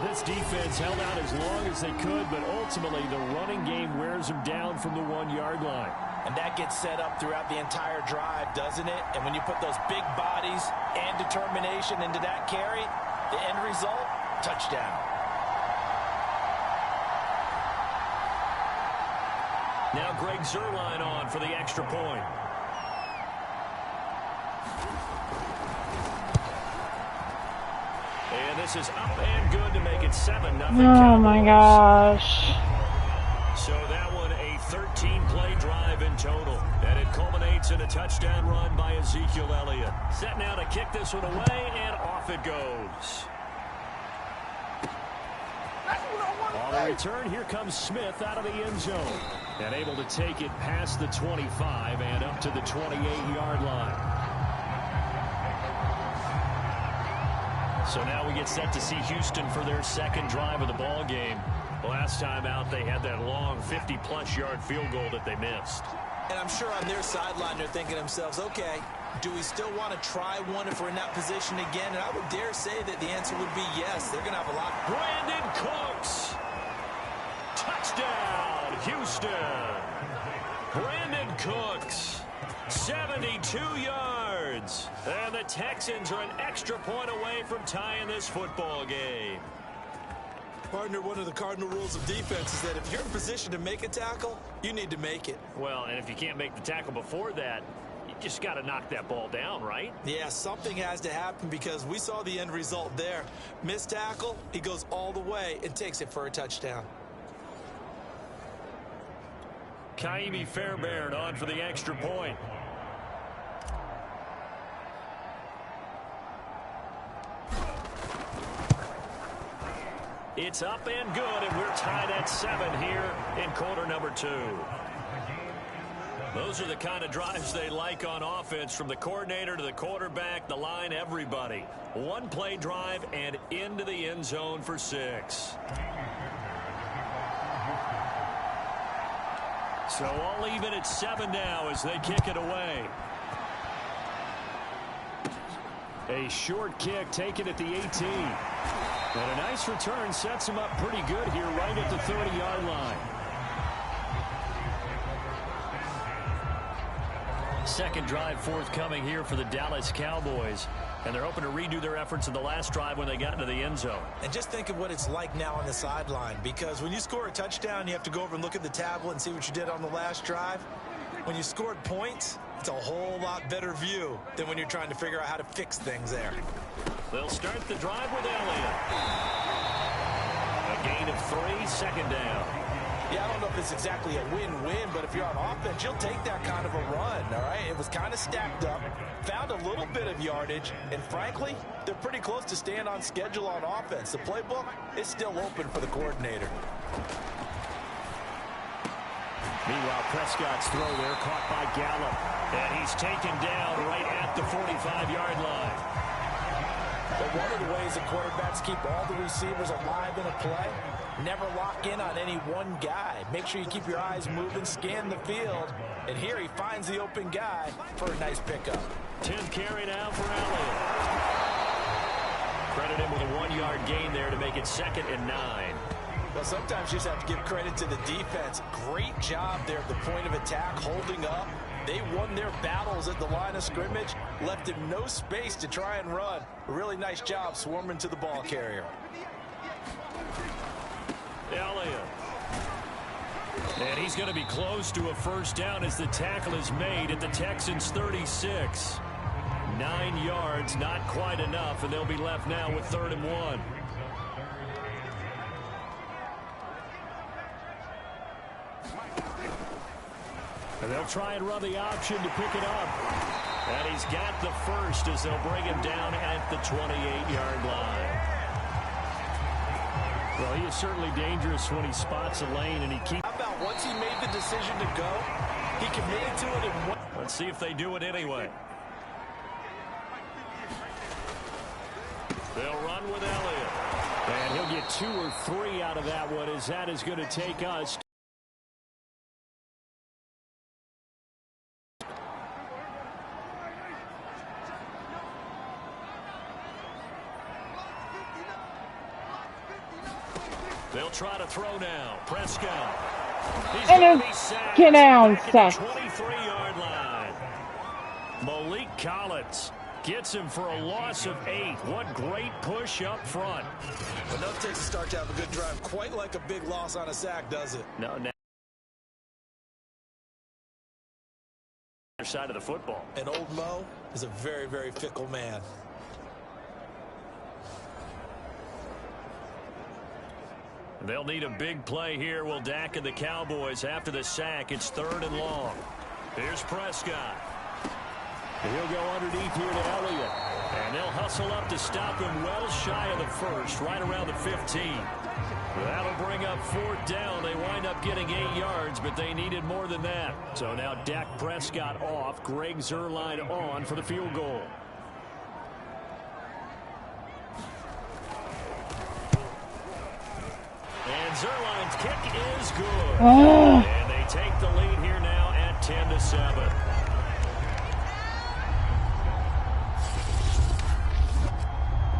Speaker 1: This defense held out as long as they could, but ultimately the running game wears them down from the 1-yard line.
Speaker 2: And that gets set up throughout the entire drive, doesn't it? And when you put those big bodies and determination into that carry, the end result, touchdown.
Speaker 1: Now Greg Zuerlein on for the extra point. And this is up and good to make it 7-0.
Speaker 3: Oh my gosh.
Speaker 1: So that one a 13-play drive in total. And it culminates in a touchdown run by Ezekiel Elliott. Set now to kick this one away, and off it goes. On the return, here comes Smith out of the end zone. And able to take it past the 25 and up to the 28-yard line. So now we get set to see Houston for their second drive of the ball game. Last time out, they had that long 50-plus yard field goal that they missed.
Speaker 2: And I'm sure on their sideline they're thinking to themselves, okay, do we still want to try one if we're in that position again? And I would dare say that the answer would be yes. They're going to have a lot.
Speaker 1: Brandon Cooks. Touchdown, Houston. Brandon Cooks, 72 yards. And the Texans are an extra point away from tying this football game.
Speaker 2: Partner, one of the cardinal rules of defense is that if you're in position to make a tackle, you need to make it.
Speaker 1: Well, and if you can't make the tackle before that, you just got to knock that ball down, right?
Speaker 2: Yeah, something has to happen because we saw the end result there. Missed tackle, he goes all the way and takes it for a touchdown.
Speaker 1: Kaimi Fairbairn on for the extra point. It's up and good, and we're tied at 7 here in quarter number 2. Those are the kind of drives they like on offense, from the coordinator to the quarterback, the line, everybody. 1-play drive and into the end zone for 6. So all even at 7 now as they kick it away. A short kick taken at the 18. And a nice return sets him up pretty good here right at the 30-yard line. Second drive forthcoming here for the Dallas Cowboys. And they're hoping to redo their efforts in the last drive when they got into the end zone.
Speaker 2: And just think of what it's like now on the sideline, because when you score a touchdown, you have to go over and look at the tablet and see what you did on the last drive. When you scored points, it's a whole lot better view than when you're trying to figure out how to fix things there.
Speaker 1: They'll start the drive with Elliott. A gain of 3, second down.
Speaker 2: Yeah, I don't know if it's exactly a win-win, but if you're on offense, you'll take that kind of a run, all right? It was kind of stacked up, found a little bit of yardage, and frankly, they're pretty close to staying on schedule on offense. The playbook is still open for the coordinator.
Speaker 1: Meanwhile, Prescott's throw there caught by Gallup, and he's taken down right at the 45-yard line.
Speaker 2: But one of the ways that quarterbacks keep all the receivers alive in a play, never lock in on any one guy. Make sure you keep your eyes moving, scan the field, and here he finds the open guy for a nice pickup.
Speaker 1: 10th carry now for Elliott. Credit him with a 1-yard gain there to make it 2nd and 9.
Speaker 2: Well, sometimes you just have to give credit to the defense. Great job there at the point of attack, holding up. They won their battles at the line of scrimmage, left him no space to try and run. A really nice job swarming to the ball carrier.
Speaker 1: Elliott. And he's going to be close to a first down as the tackle is made at the Texans' 36. 9 yards, not quite enough, and they'll be left now with 3rd and 1. And they'll try and run the option to pick it up. And he's got the first as they'll bring him down at the 28-yard line. Well, he is certainly dangerous when he spots a lane and he keeps.
Speaker 2: How about once he made the decision to go, he committed to it and
Speaker 1: let's see if they do it anyway. They'll run with Elliott. And he'll get 2 or 3 out of that one as that is going to take us. They'll try to throw now. Prescott. He's going to be sacked.
Speaker 3: Get down, Seth.
Speaker 1: 23-yard line. Malik Collins gets him for a loss of 8. What great push up front.
Speaker 2: Enough takes a start to have a good drive. Quite like a big loss on a sack, does it?
Speaker 1: No, other side of the football.
Speaker 2: And old Mo is a very, very fickle man.
Speaker 1: They'll need a big play here. Will Dak and the Cowboys after the sack. It's 3rd and long. Here's Prescott. He'll go underneath here to Elliott. And they'll hustle up to stop him well shy of the first, right around the 15. That'll bring up 4th down. They wind up getting 8 yards, but they needed more than that. So now Dak Prescott off. Greg Zuerlein on for the field goal. And Zuerlein's kick is good.
Speaker 3: Oh.
Speaker 1: And they take the lead here now at 10-7.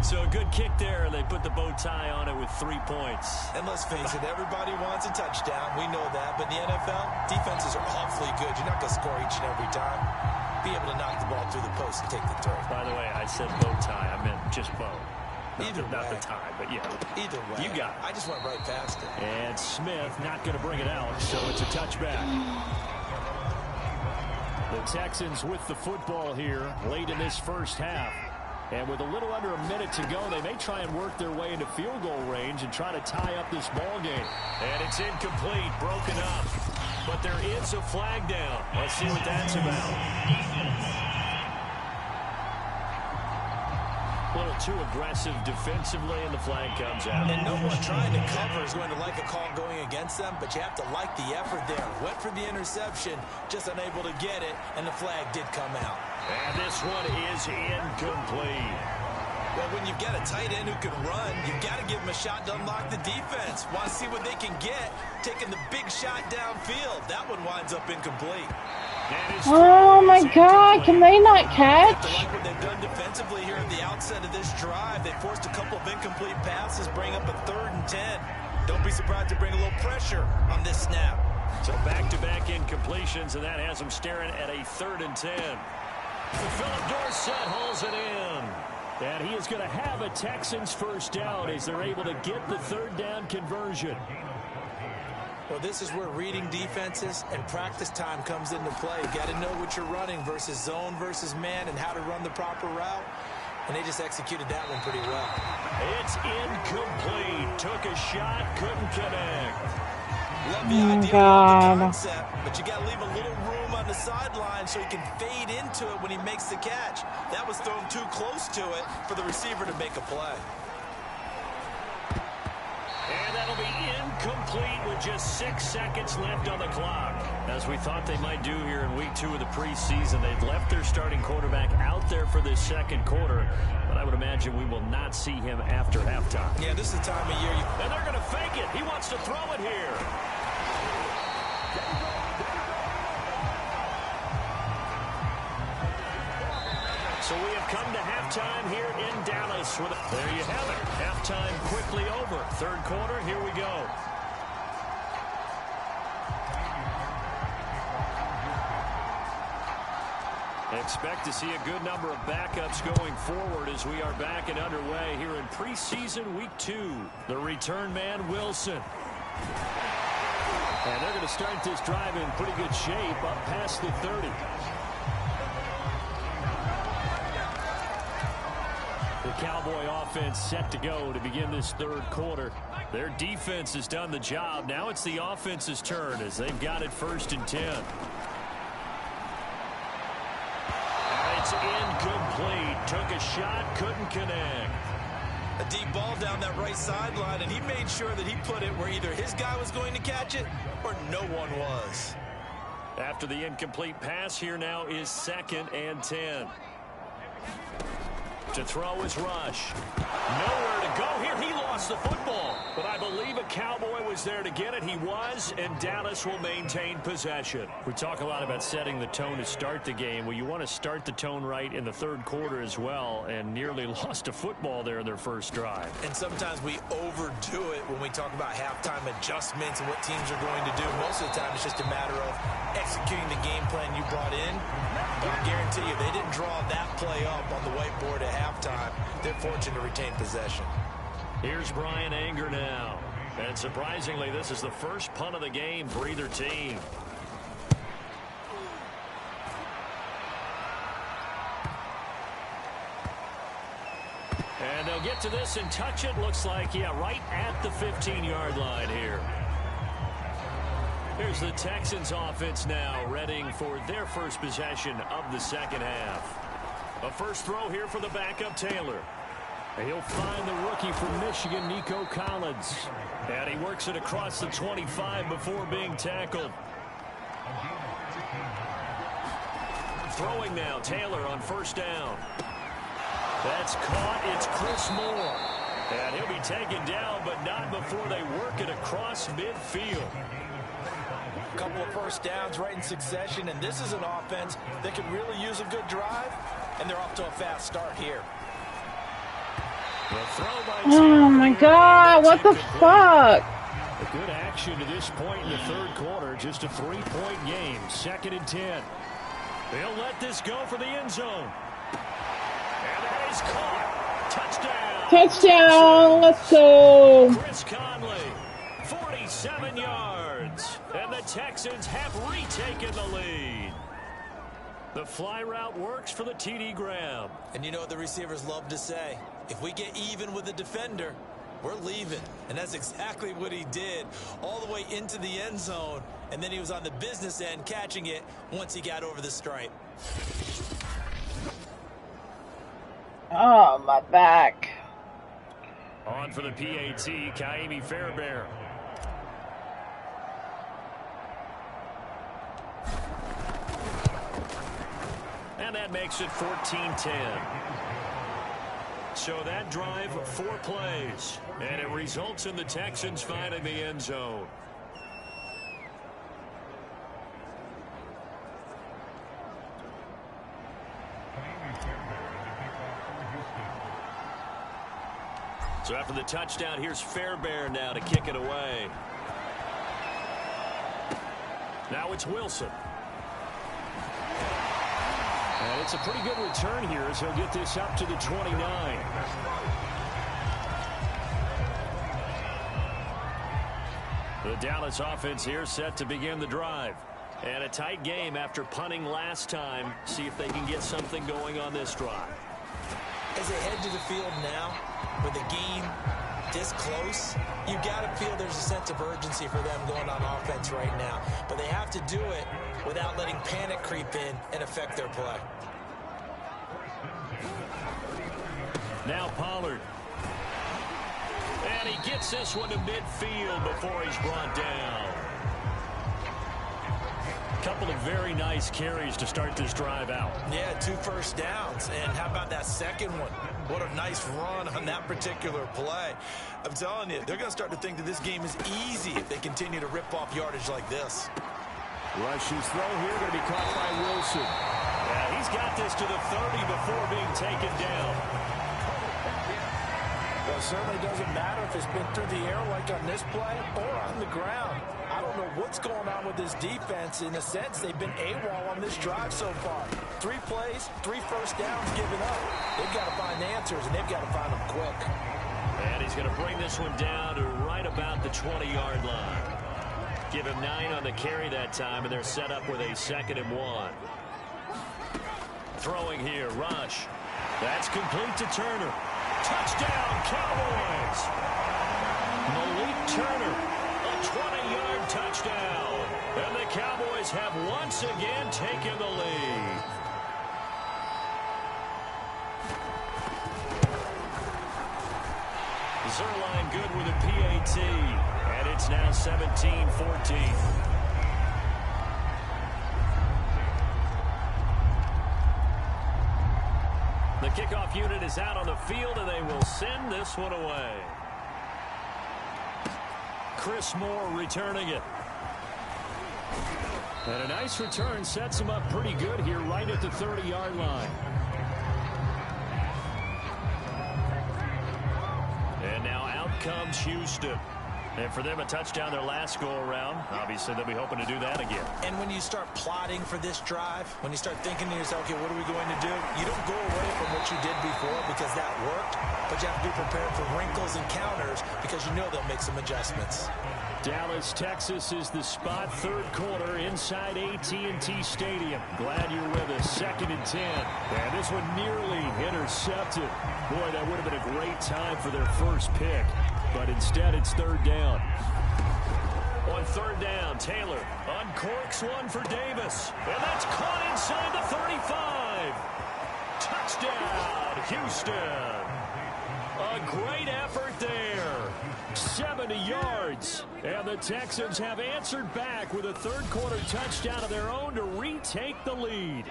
Speaker 1: So a good kick there. They put the bow tie on it with 3 points.
Speaker 2: And let's face it, everybody wants a touchdown. We know that. But in the NFL, defenses are awfully good. You're not going to score each and every time. Be able to knock the ball through the post and take the throw.
Speaker 1: By the way, I said bow tie. I meant just bow. Not the tie, but yeah.
Speaker 2: Either way.
Speaker 1: You got it.
Speaker 2: I just went right past it.
Speaker 1: And Smith not going to bring it out, so it's a touchback. The Texans with the football here late in this first half. And with a little under a minute to go, they may try and work their way into field goal range and try to tie up this ball game. And it's incomplete, broken up. But there is a flag down. Let's see what that's about. A little too aggressive defensively, and the flag comes out.
Speaker 2: And no one trying to cover is going to like a call going against them, but you have to like the effort there. Went for the interception, just unable to get it, and the flag did come out.
Speaker 1: And this one is incomplete.
Speaker 2: Well, when you've got a tight end who can run, you've got to give him a shot to unlock the defense. Want to see what they can get, taking the big shot downfield. That one winds up incomplete.
Speaker 3: Oh my God, can they not catch?
Speaker 2: Like what they've done defensively here at the outset of this drive. They forced a couple of incomplete passes, bring up a 3rd and 10. Don't be surprised to bring a little pressure on this snap.
Speaker 1: So back-to-back incompletions, and that has them staring at a 3rd and 10. Philip Dorsett hauls it in. And he is going to have a Texans first down as they're able to get the 3rd down conversion.
Speaker 2: Well, this is where reading defenses and practice time comes into play. You got to know what you're running versus zone versus man and how to run the proper route. And they just executed that one pretty well.
Speaker 1: It's incomplete. Took a shot, couldn't connect.
Speaker 2: Love the idea of the concept, but you got to leave a little room on the sideline so he can fade into it when he makes the catch. That was thrown too close to it for the receiver to make a play.
Speaker 1: And that'll be incomplete with just 6 seconds left on the clock. As we thought they might do here in week 2 of the preseason, they've left their starting quarterback out there for this 2nd quarter. But I would imagine we will not see him after halftime.
Speaker 2: Yeah, this is the time of year.
Speaker 1: And they're going to fake it. He wants to throw it here. So we have come to halftime here in Dallas. There you have it. Halftime quickly over. 3rd quarter, here we go. Expect to see a good number of backups going forward as we are back and underway here in preseason week 2. The return man, Wilson. And they're going to start this drive in pretty good shape up past the 30. The Cowboy offense set to go to begin this 3rd quarter. Their defense has done the job. Now it's the offense's turn as they've got it 1st and 10. is incomplete. Took a shot, couldn't connect.
Speaker 2: A deep ball down that right sideline, and he made sure that he put it where either his guy was going to catch it or no one was.
Speaker 1: After the incomplete pass, here now is 2nd and 10. To throw is Rush. Nowhere to go here. He lost the football. But I believe a Cowboy was there to get it. He was, and Dallas will maintain possession. We talk a lot about setting the tone to start the game. Well, you want to start the tone right in the 3rd quarter as well, and nearly lost a football there in their first drive.
Speaker 2: And sometimes we overdo it when we talk about halftime adjustments and what teams are going to do. Most of the time, it's just a matter of executing the game plan you brought in. But I guarantee you, they didn't draw that play up on the whiteboard at halftime. They're fortunate to retain possession.
Speaker 1: Here's Brian Anger now. And surprisingly, this is the first punt of the game for either team. And they'll get to this and touch it. Looks like, yeah, right at the 15-yard line here. Here's the Texans offense now, readying for their first possession of the second half. A first throw here for the backup Taylor. And he'll find the rookie from Michigan, Nico Collins. And he works it across the 25 before being tackled. Throwing now, Taylor on first down. That's caught. It's Chris Moore. And he'll be taken down, but not before they work it across midfield.
Speaker 2: A couple of first downs right in succession, and this is an offense that could really use a good drive, and they're off to a fast start here.
Speaker 3: Oh my God, what the fuck?
Speaker 1: A good action to this point in the 3rd quarter. Just a 3-point game. 2nd and 10. They'll let this go for the end zone. And that is caught. Touchdown.
Speaker 3: Touchdown. Let's go.
Speaker 1: Chris Conley, 47 yards. And the Texans have retaken the lead. The fly route works for the TD grab.
Speaker 2: And you know what the receivers love to say? If we get even with the defender, we're leaving. And that's exactly what he did, all the way into the end zone. And then he was on the business end catching it once he got over the stripe.
Speaker 3: Oh, my back.
Speaker 1: On for the PAT, Kaimi Fairbairn. And that makes it 14-10. So that drive, 4 plays. And it results in the Texans finding the end zone. So after the touchdown, here's Fairbairn now to kick it away. Now it's Wilson. And it's a pretty good return here as he'll get this up to the 29. The Dallas offense here set to begin the drive. And a tight game after punting last time. See if they can get something going on this drive.
Speaker 2: As they head to the field now, with the game this close, you got to feel there's a sense of urgency for them going on offense right now. But they have to do it without letting panic creep in and affect their play.
Speaker 1: Now Pollard. And he gets this one to midfield before he's brought down. Couple of very nice carries to start this drive out.
Speaker 2: Yeah, 2 first downs. And how about that second one? What a nice run on that particular play. I'm telling you, they're going to start to think that this game is easy if they continue to rip off yardage like this.
Speaker 1: Rush's throw here going to be caught by Wilson. Yeah, he's got this to the 30 before being taken down.
Speaker 2: Well, it certainly doesn't matter if it's been through the air like on this play or on the ground. I don't know what's going on with this defense. In a sense, they've been AWOL on this drive so far. 3 plays, 3 first downs given up. They've got to find answers, and they've got to find them quick.
Speaker 1: And he's going to bring this one down to right about the 20-yard line. Give him 9 on the carry that time, and they're set up with a 2nd and 1. Throwing here, Rush. That's complete to Turner. Touchdown, Cowboys! Malik Turner, a 20-yard touchdown. And the Cowboys have once again taken the lead. Zerline good with a PAT. And it's now 17-14. The kickoff unit is out on the field, and they will send this one away. Chris Moore returning it. And a nice return sets him up pretty good here right at the 30-yard line. And now out comes Houston. And for them, a touchdown their last go-around. Obviously, they'll be hoping to do that again.
Speaker 2: And when you start plotting for this drive, when you start thinking to yourself, okay, what are we going to do? You don't go away from what you did before because that worked, but you have to be prepared for wrinkles and counters because you know they'll make some adjustments.
Speaker 1: Dallas, Texas is the spot. Third quarter inside AT&T Stadium. Glad you're with us. 2nd and 10. And this one nearly intercepted. Boy, that would have been a great time for their first pick. But instead, it's 3rd down. On 3rd down, Taylor uncorks one for Davis. And that's caught inside the 35. Touchdown, Houston. A great effort there. 70 yards. And the Texans have answered back with a third quarter touchdown of their own to retake the lead.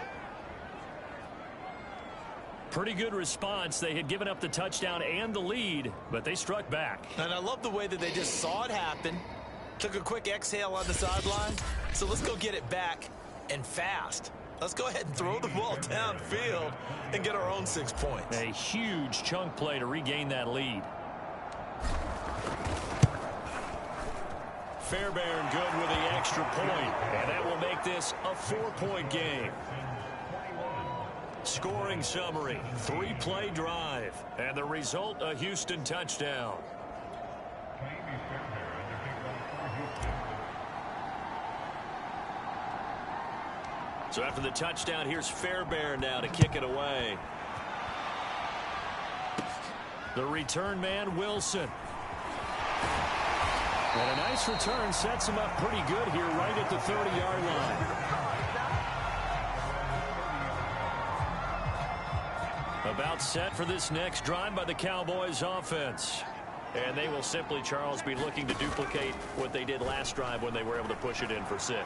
Speaker 1: Pretty good response. They had given up the touchdown and the lead, but they struck back.
Speaker 2: And I love the way that they just saw it happen. Took a quick exhale on the sideline. So let's go get it back and fast. Let's go ahead and throw the ball downfield and get our own 6 points.
Speaker 1: A huge chunk play to regain that lead. Fairbairn good with the extra point, and that will make this a 4-point game. Scoring summary, 3-play drive, and the result, a Houston touchdown. So after the touchdown, here's Fairbairn now to kick it away. The return man, Wilson. And a nice return sets him up pretty good here right at the 30-yard line. About set for this next drive by the Cowboys offense. And they will simply, Charles, be looking to duplicate what they did last drive when they were able to push it in for 6.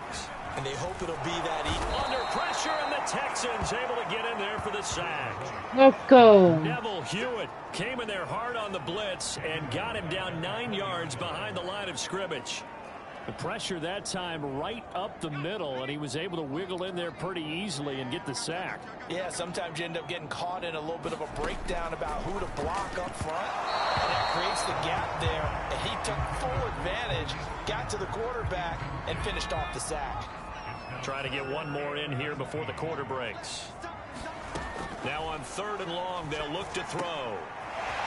Speaker 2: And they hope it'll be that easy.
Speaker 1: Under pressure, and the Texans able to get in there for the sack.
Speaker 3: Let's go.
Speaker 1: Neville Hewitt came in there hard on the blitz and got him down 9 yards behind the line of scrimmage. The pressure that time right up the middle, and he was able to wiggle in there pretty easily and get the sack.
Speaker 2: Yeah, sometimes you end up getting caught in a little bit of a breakdown about who to block up front. And it creates the gap there. And he took full advantage, got to the quarterback, and finished off the sack.
Speaker 1: Trying to get one more in here before the quarter breaks. Now on 3rd and long, they'll look to throw.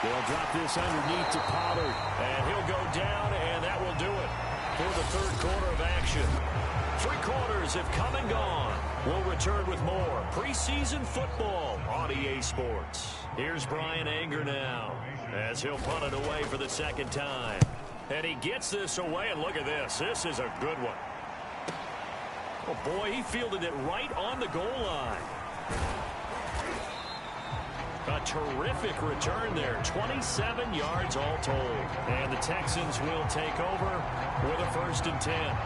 Speaker 1: They'll drop this underneath to Pollard, and he'll go down, and that will do it for the third quarter of action. 3 quarters have come and gone. We'll return with more preseason football on EA Sports. Here's Brian Anger now as he'll punt it away for the 2nd time. And he gets this away, and look at this. This is a good one. Oh, boy, he fielded it right on the goal line. A terrific return there. 27 yards all told. And the Texans will take over with a 1st and 10.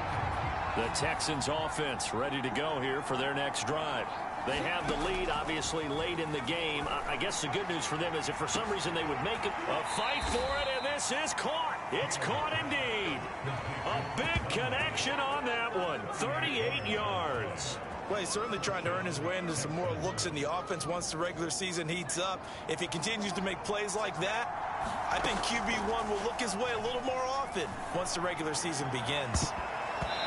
Speaker 1: The Texans offense ready to go here for their next drive. They have the lead, obviously, late in the game. I guess the good news for them is if for some reason they would make it a fight for it, and this is caught. It's caught indeed. A big connection on that one. 38 yards.
Speaker 2: Well, he's certainly trying to earn his way into some more looks in the offense once the regular season heats up. If he continues to make plays like that, I think QB1 will look his way a little more often once the regular season begins.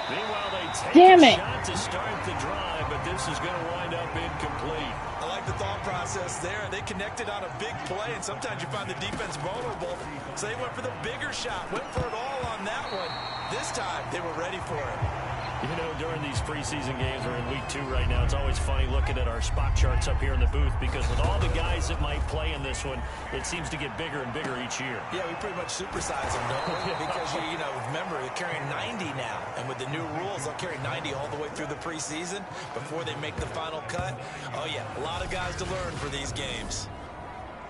Speaker 1: Meanwhile, they take a shot to start the drive, but this is going to wind up incomplete.
Speaker 2: I like the thought process there. They connected on a big play, and sometimes you find the defense vulnerable. So they went for the bigger shot, went for it all on that one. This time, they were ready for it.
Speaker 1: You know, during these preseason games, we're in week 2 right now, it's always funny looking at our spot charts up here in the booth because with all the guys that might play in this one, it seems to get bigger and bigger each year.
Speaker 2: Yeah, we pretty much supersize them, don't we? Because, you know, remember, they're carrying 90 now. And with the new rules, they'll carry 90 all the way through the preseason before they make the final cut. Oh, yeah, a lot of guys to learn for these games.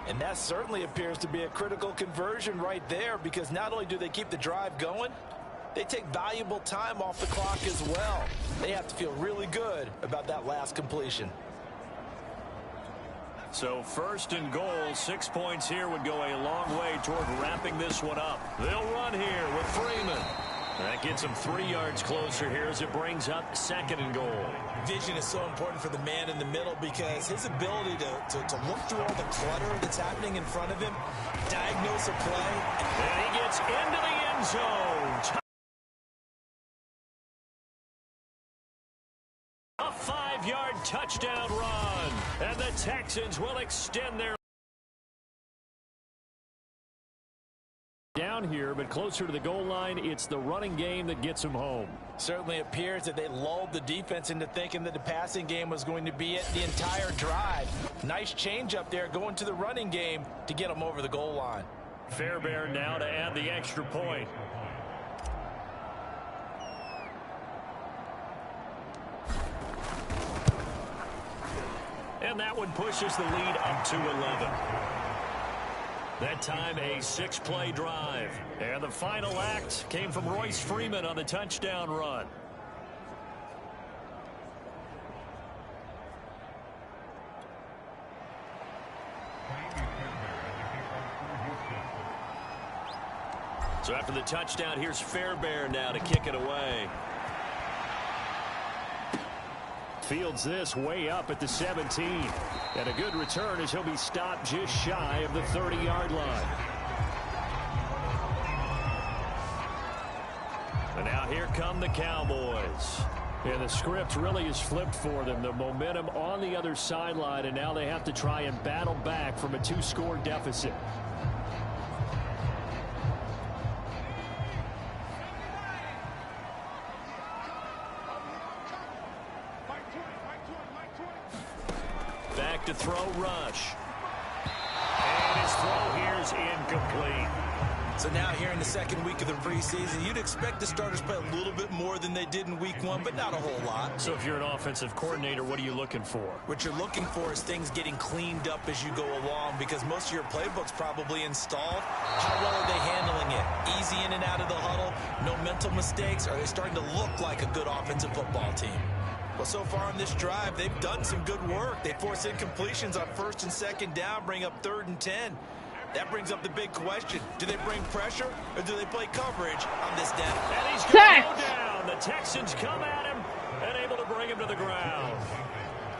Speaker 2: And that certainly appears to be a critical conversion right there, because not only do they keep the drive going, they take valuable time off the clock as well. They have to feel really good about that last completion.
Speaker 1: So 1st and goal, 6 points here would go a long way toward wrapping this one up. They'll run here with Freeman. That gets him 3 yards closer here as it brings up 2nd and goal.
Speaker 2: Vision is so important for the man in the middle, because his ability to look through all the clutter that's happening in front of him, diagnose a play.
Speaker 1: And he gets into the end zone. A 5-yard touchdown run. And the Texans will extend their down here, but closer to the goal line, it's the running game that gets them home.
Speaker 2: Certainly appears that they lulled the defense into thinking that the passing game was going to be it the entire drive. Nice change up there going to the running game to get them over the goal line.
Speaker 1: Fairbairn now to add the extra point. And that one pushes the lead up to 11. That time a 6-play drive. And the final act came from Royce Freeman on the touchdown run. So after the touchdown, here's Fairbairn now to kick it away. Fields this way up at the 17. And a good return as he'll be stopped just shy of the 30-yard line. And now here come the Cowboys. And the script really is flipped for them. The momentum on the other sideline, and now they have to try and battle back from a 2-score deficit. Back to throw, Rush. And his throw here is incomplete.
Speaker 2: So now here in the 2nd week of the preseason, you'd expect the starters play a little bit more than they did in week 1, but not a whole lot.
Speaker 1: So if you're an offensive coordinator, what are you looking for?
Speaker 2: What you're looking for is things getting cleaned up as you go along, because most of your playbook's probably installed. How well are they handling it? Easy in and out of the huddle, no mental mistakes? Are they starting to look like a good offensive football team? Well, so far on this drive, they've done some good work. They force incompletions on 1st and 2nd down, bring up 3rd and 10. That brings up the big question. Do they bring pressure, or do they play coverage on this down?
Speaker 1: And he's going to go down. The Texans come at him and able to bring him to the ground.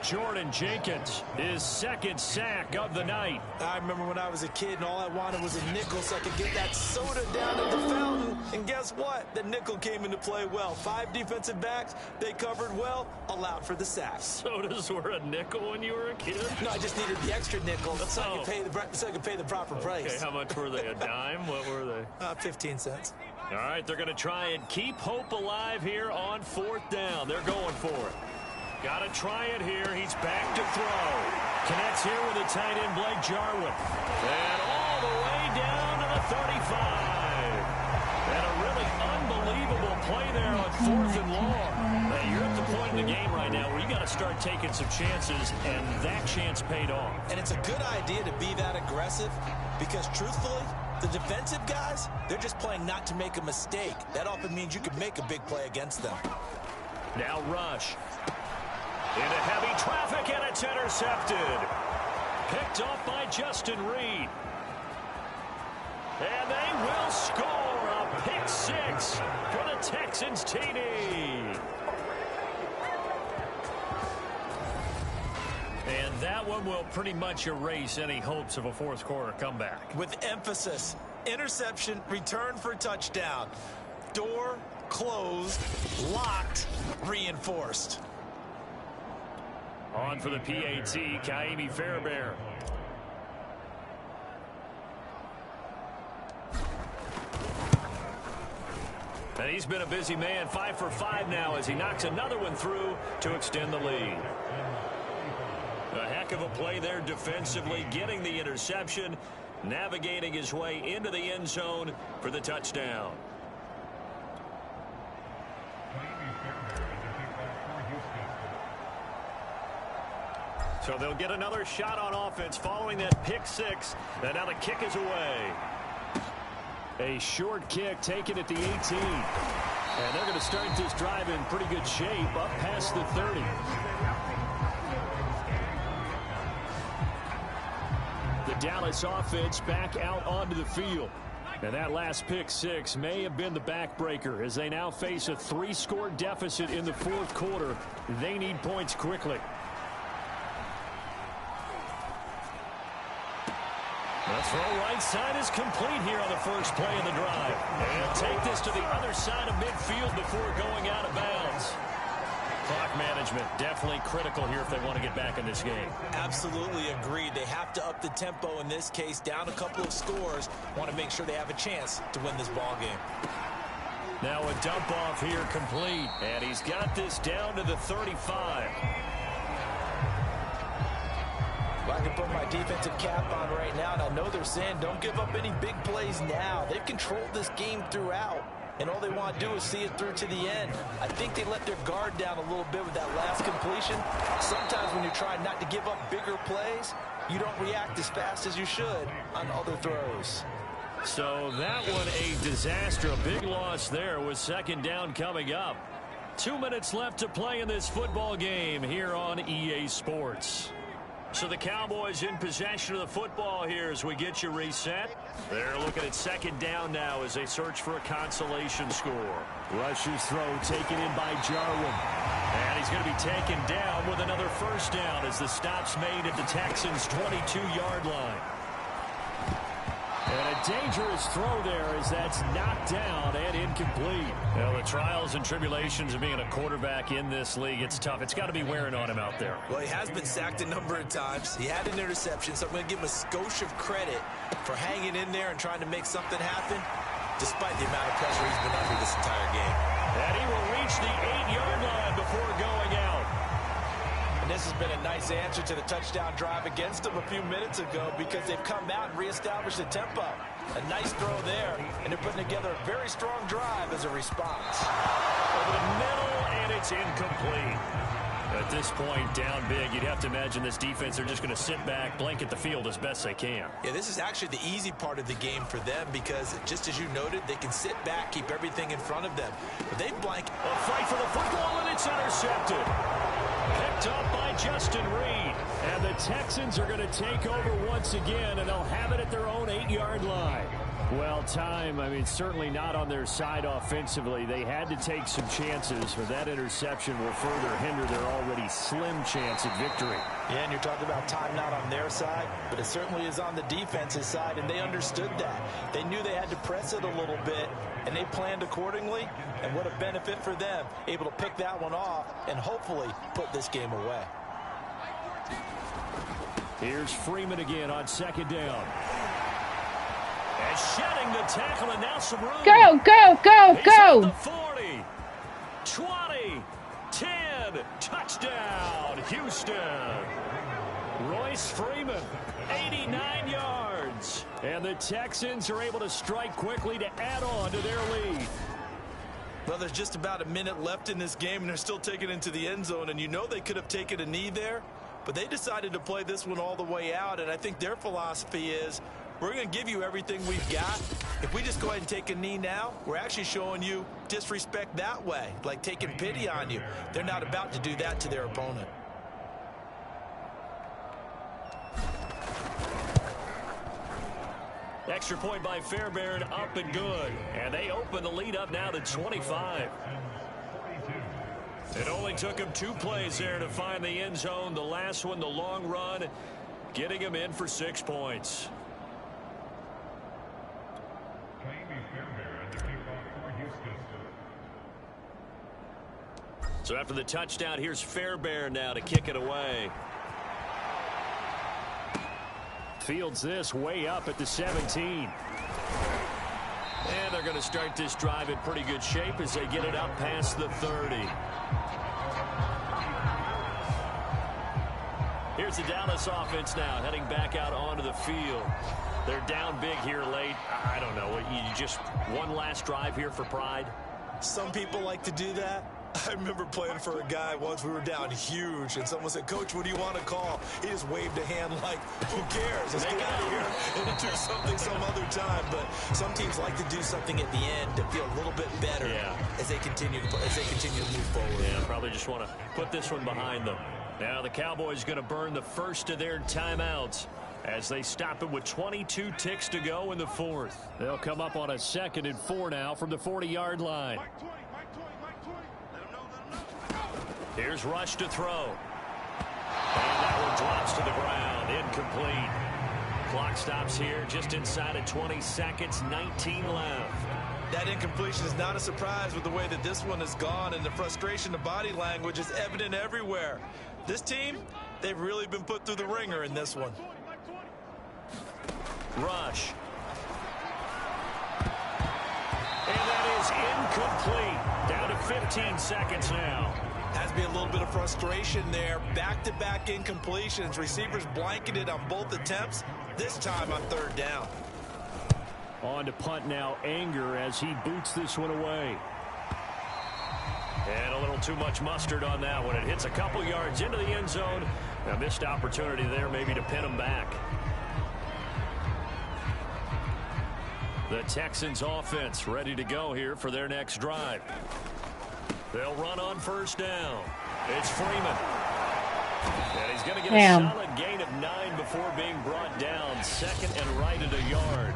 Speaker 1: Jordan Jenkins, his 2nd sack of the night.
Speaker 2: I remember when I was a kid and all I wanted was a nickel so I could get that soda down at the fountain. And guess what? The nickel came into play well. 5 defensive backs, they covered well, allowed for the sack.
Speaker 1: Sodas were a nickel when you were a kid?
Speaker 2: No, I just needed the extra nickel so I could pay the proper price.
Speaker 1: Okay, how much were they? A dime? What were they?
Speaker 2: 15 cents.
Speaker 1: All right, they're going to try and keep hope alive here on 4th down. They're going for it. Got to try it here. He's back to throw. Connects here with a tight end, Blake Jarwin. And all the way down to the 35. And a really unbelievable play there on 4th and long. Now, you're at the point in the game right now where you got to start taking some chances, and that chance paid off.
Speaker 2: And it's a good idea to be that aggressive, because truthfully, the defensive guys, they're just playing not to make a mistake. That often means you can make a big play against them.
Speaker 1: Now Rush. Into heavy traffic, and it's intercepted. Picked off by Justin Reed. And they will score a pick 6 for the Texans TD. And that one will pretty much erase any hopes of a 4th quarter comeback.
Speaker 2: With emphasis, interception, return for touchdown. Door closed, locked, reinforced.
Speaker 1: On for the PAT, Kaimi Fairbairn. And he's been a busy man, 5 for 5 now as he knocks another one through to extend the lead. A heck of a play there defensively, getting the interception, navigating his way into the end zone for the touchdown. So they'll get another shot on offense following that pick six. And now the kick is away. A short kick taken at the 18. And they're going to start this drive in pretty good shape up past the 30. The Dallas offense back out onto the field. And that last pick six may have been the backbreaker as they now face a 3-score deficit in the fourth quarter. They need points quickly. The throw right side is complete here on the first play of the drive. And take this to the other side of midfield before going out of bounds. Clock management definitely critical here if they want to get back in this game.
Speaker 2: Absolutely agreed. They have to up the tempo in this case, down a couple of scores. Want to make sure they have a chance to win this ball game.
Speaker 1: Now a dump off here complete. And he's got this down to the 35.
Speaker 2: Well, I can put my defensive cap on right now, and I know they're saying don't give up any big plays now. They've controlled this game throughout, and all they want to do is see it through to the end. I think they let their guard down a little bit with that last completion. Sometimes when you're trying not to give up bigger plays, you don't react as fast as you should on other throws.
Speaker 1: So that one a disaster. A big loss there with second down coming up. 2 minutes left to play in this football game here on EA Sports. So the Cowboys in possession of the football here as we get you reset. They're looking at second down now as they search for a consolation score. Rush's throw taken in by Jarwin. And he's going to be taken down with another first down as the stop's made at the Texans' 22-yard line. And a dangerous throw there as that's knocked down and incomplete. Well, the trials and tribulations of being a quarterback in this league, it's tough. It's got to be wearing on him out there.
Speaker 2: Well, he has been sacked a number of times. He had an interception, so I'm going to give him a skosh of credit for hanging in there and trying to make something happen, despite the amount of pressure he's been under this entire game.
Speaker 1: And he will reach the 8-yard line before going out.
Speaker 2: And this has been a nice answer to the touchdown drive against them a few minutes ago because they've come out and reestablished the tempo. A nice throw there, and they're putting together a very strong drive as a response.
Speaker 1: Over the middle, and it's incomplete. At this point, down big, you'd have to imagine this defense, they're just going to sit back, blanket the field as best they can.
Speaker 2: Yeah, this is actually the easy part of the game for them because, just as you noted, they can sit back, keep everything in front of them. But they blank.
Speaker 1: A fight for the football, and it's intercepted. Picked up by Justin Reed. And the Texans are going to take over once again, and they'll have it at their own 8-yard line. Well, time, I mean, certainly not on their side offensively. They had to take some chances, but that interception will further hinder their already slim chance at victory.
Speaker 2: Yeah, and you're talking about time not on their side, but it certainly is on the defensive side, and they understood that. They knew they had to press it a little bit, and they planned accordingly, and what a benefit for them, able to pick that one off and hopefully put this game away.
Speaker 1: Here's Freeman again on second down. And shedding the tackle, and now some room.
Speaker 3: Go, go, go,
Speaker 1: He's
Speaker 3: go.
Speaker 1: at the 40, 20, 10, touchdown, Houston. Royce Freeman, 89 yards. And the Texans are able to strike quickly to add on to their lead.
Speaker 2: Well, there's just about a minute left in this game, and they're still taking it into the end zone, and you know they could have taken a knee there, but they decided to play this one all the way out, and I think their philosophy is, we're going to give you everything we've got. If we just go ahead and take a knee now, we're actually showing you disrespect that way, like taking pity on you. They're not about to do that to their opponent.
Speaker 1: Extra point by Fairbairn, up and good. And they open the lead up now to 25. It only took him 2 plays there to find the end zone. The last one, the long run, getting him in for 6 points. So after the touchdown, here's Fairbairn now to kick it away. Fields this way up at the 17. And they're going to start this drive in pretty good shape as they get it up past the 30. Here's the Dallas offense now heading back out onto the field. They're down big here late. I don't know. You just one last drive here for pride?
Speaker 2: Some people like to do that. I remember playing for a guy once. We were down huge, and someone said, "Coach, what do you want to call?" He just waved a hand like, "Who cares? Let's get out of here and do something some other time." But some teams like to do something at the end to feel a little bit better as they continue to move forward.
Speaker 1: Yeah, probably just want to put this one behind them. Now the Cowboys going to burn the first of their timeouts as they stop it with 22 ticks to go in the fourth. They'll come up on a 2nd and 4 now from the 40-yard line. Here's Rush to throw. And that one drops to the ground. Incomplete. Clock stops here just inside of 20 seconds. 19 left.
Speaker 2: That incompletion is not a surprise with the way that this one has gone, and the frustration, the body language is evident everywhere. This team, they've really been put through the ringer in this one.
Speaker 1: Rush. And that is incomplete. Down to 15 seconds now.
Speaker 2: Has to be a little bit of frustration there. Back-to-back incompletions. Receivers blanketed on both attempts. This time on 3rd down.
Speaker 1: On to punt now. Anger as he boots this one away. And a little too much mustard on that one. It hits a couple yards into the end zone. A missed opportunity there maybe to pin him back. The Texans offense ready to go here for their next drive. They'll run on 1st down. It's Freeman. And he's going to get a solid gain of 9 before being brought down. 2nd and right at a yard.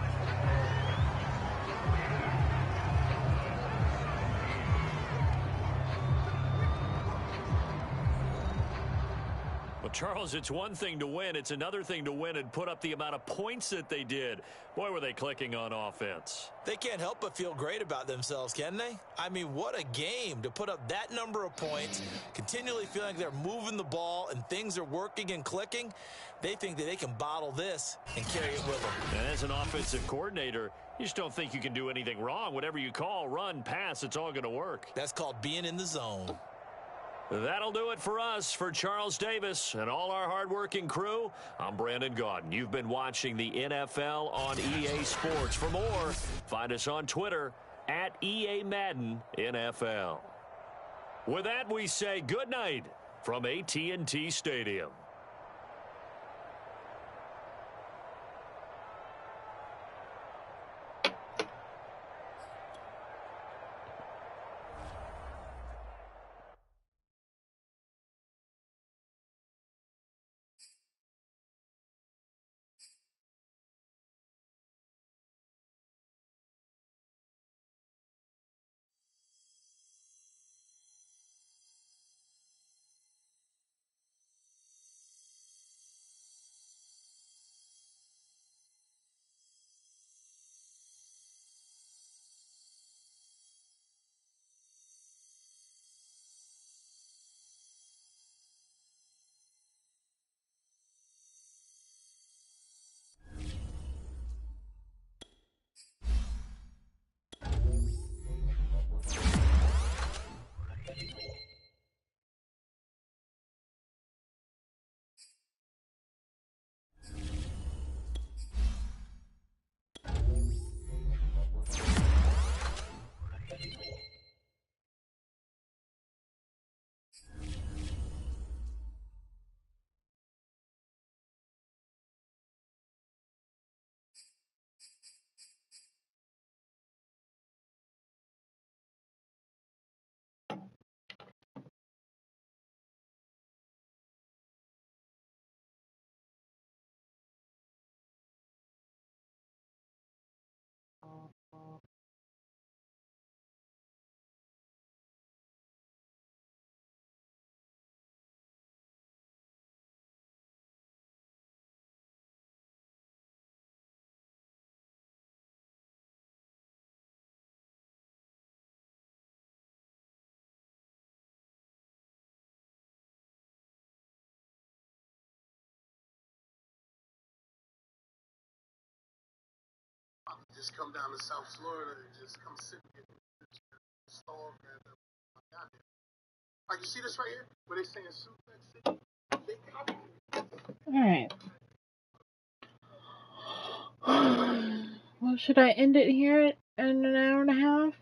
Speaker 1: Well, Charles, it's one thing to win. It's another thing to win and put up the amount of points that they did. Boy, were they clicking on offense.
Speaker 2: They can't help but feel great about themselves, can they? I mean, what a game to put up that number of points, continually feeling like they're moving the ball and things are working and clicking. They think that they can bottle this and carry it with them.
Speaker 1: And as an offensive coordinator, you just don't think you can do anything wrong. Whatever you call, run, pass, it's all going to work.
Speaker 2: That's called being in the zone.
Speaker 1: That'll do it for us. For Charles Davis and all our hardworking crew, I'm Brandon Gaudin. You've been watching the NFL on EA Sports. For more, find us on Twitter at EA Madden NFL. With that, we say good night from AT&T Stadium.
Speaker 6: Just come down to South Florida and just come sit and get the store and like you see this right here where they saying Suplex City?
Speaker 3: Alright. Well, should I end it here in an hour and a half?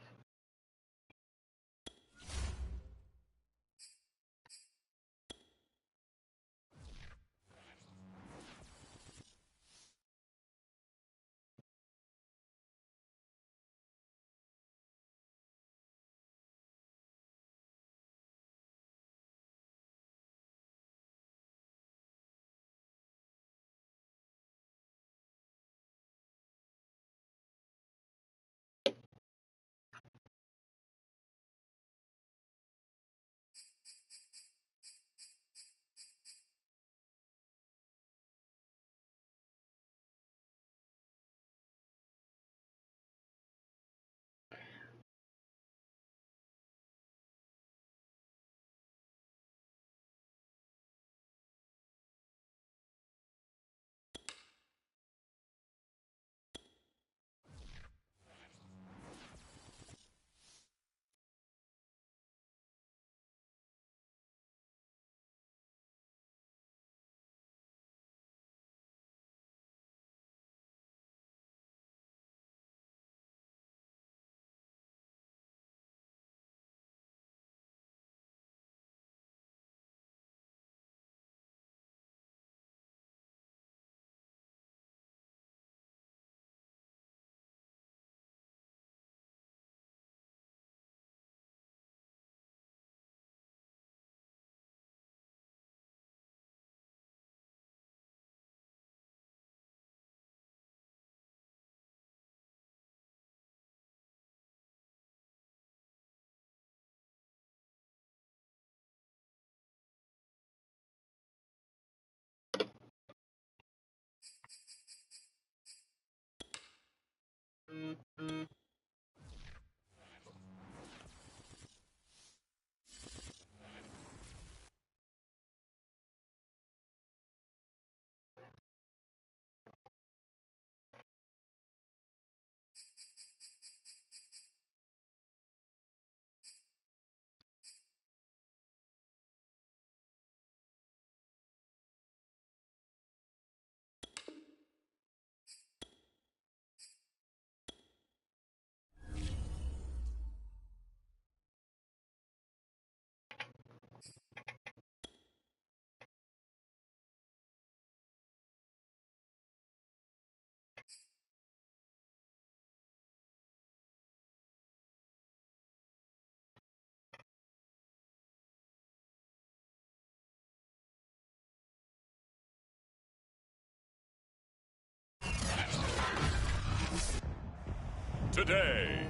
Speaker 5: Today,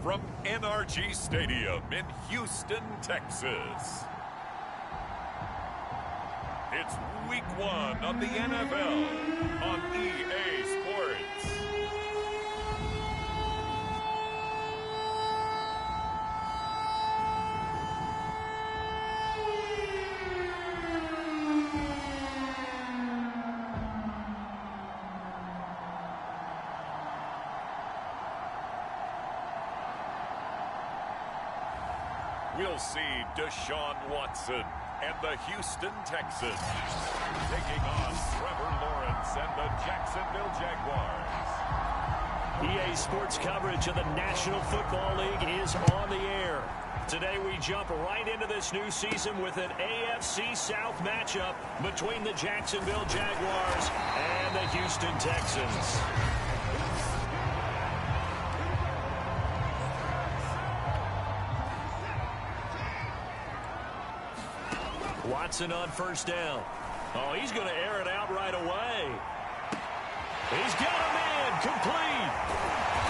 Speaker 5: from NRG Stadium in Houston, Texas, it's Week 1 of the NFL on EA Sports. We'll see Deshaun Watson and the Houston Texans taking on Trevor Lawrence and the Jacksonville Jaguars.
Speaker 1: EA Sports coverage of the National Football League is on the air. Today we jump right into this new season with an AFC South matchup between the Jacksonville Jaguars and the Houston Texans. Watson on first down. Oh, he's going to air it out right away. He's got a man complete.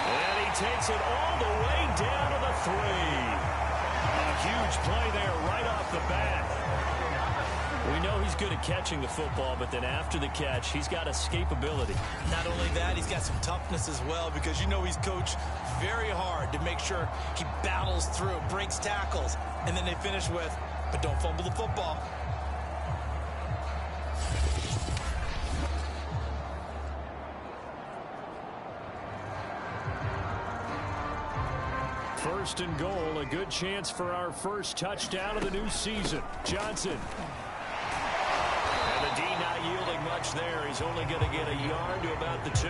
Speaker 1: And he takes it all the way down to the 3. A huge play there right off the bat. We know he's good at catching the football, but then after the catch, he's got escapability.
Speaker 2: Not only that, he's got some toughness as well, because you know he's coached very hard to make sure he battles through, breaks tackles, and then they finish with, but don't fumble the football.
Speaker 1: First and goal, a good chance for our first touchdown of the new season. Johnson. And the D not yielding much there. He's only going to get a yard to about the 2.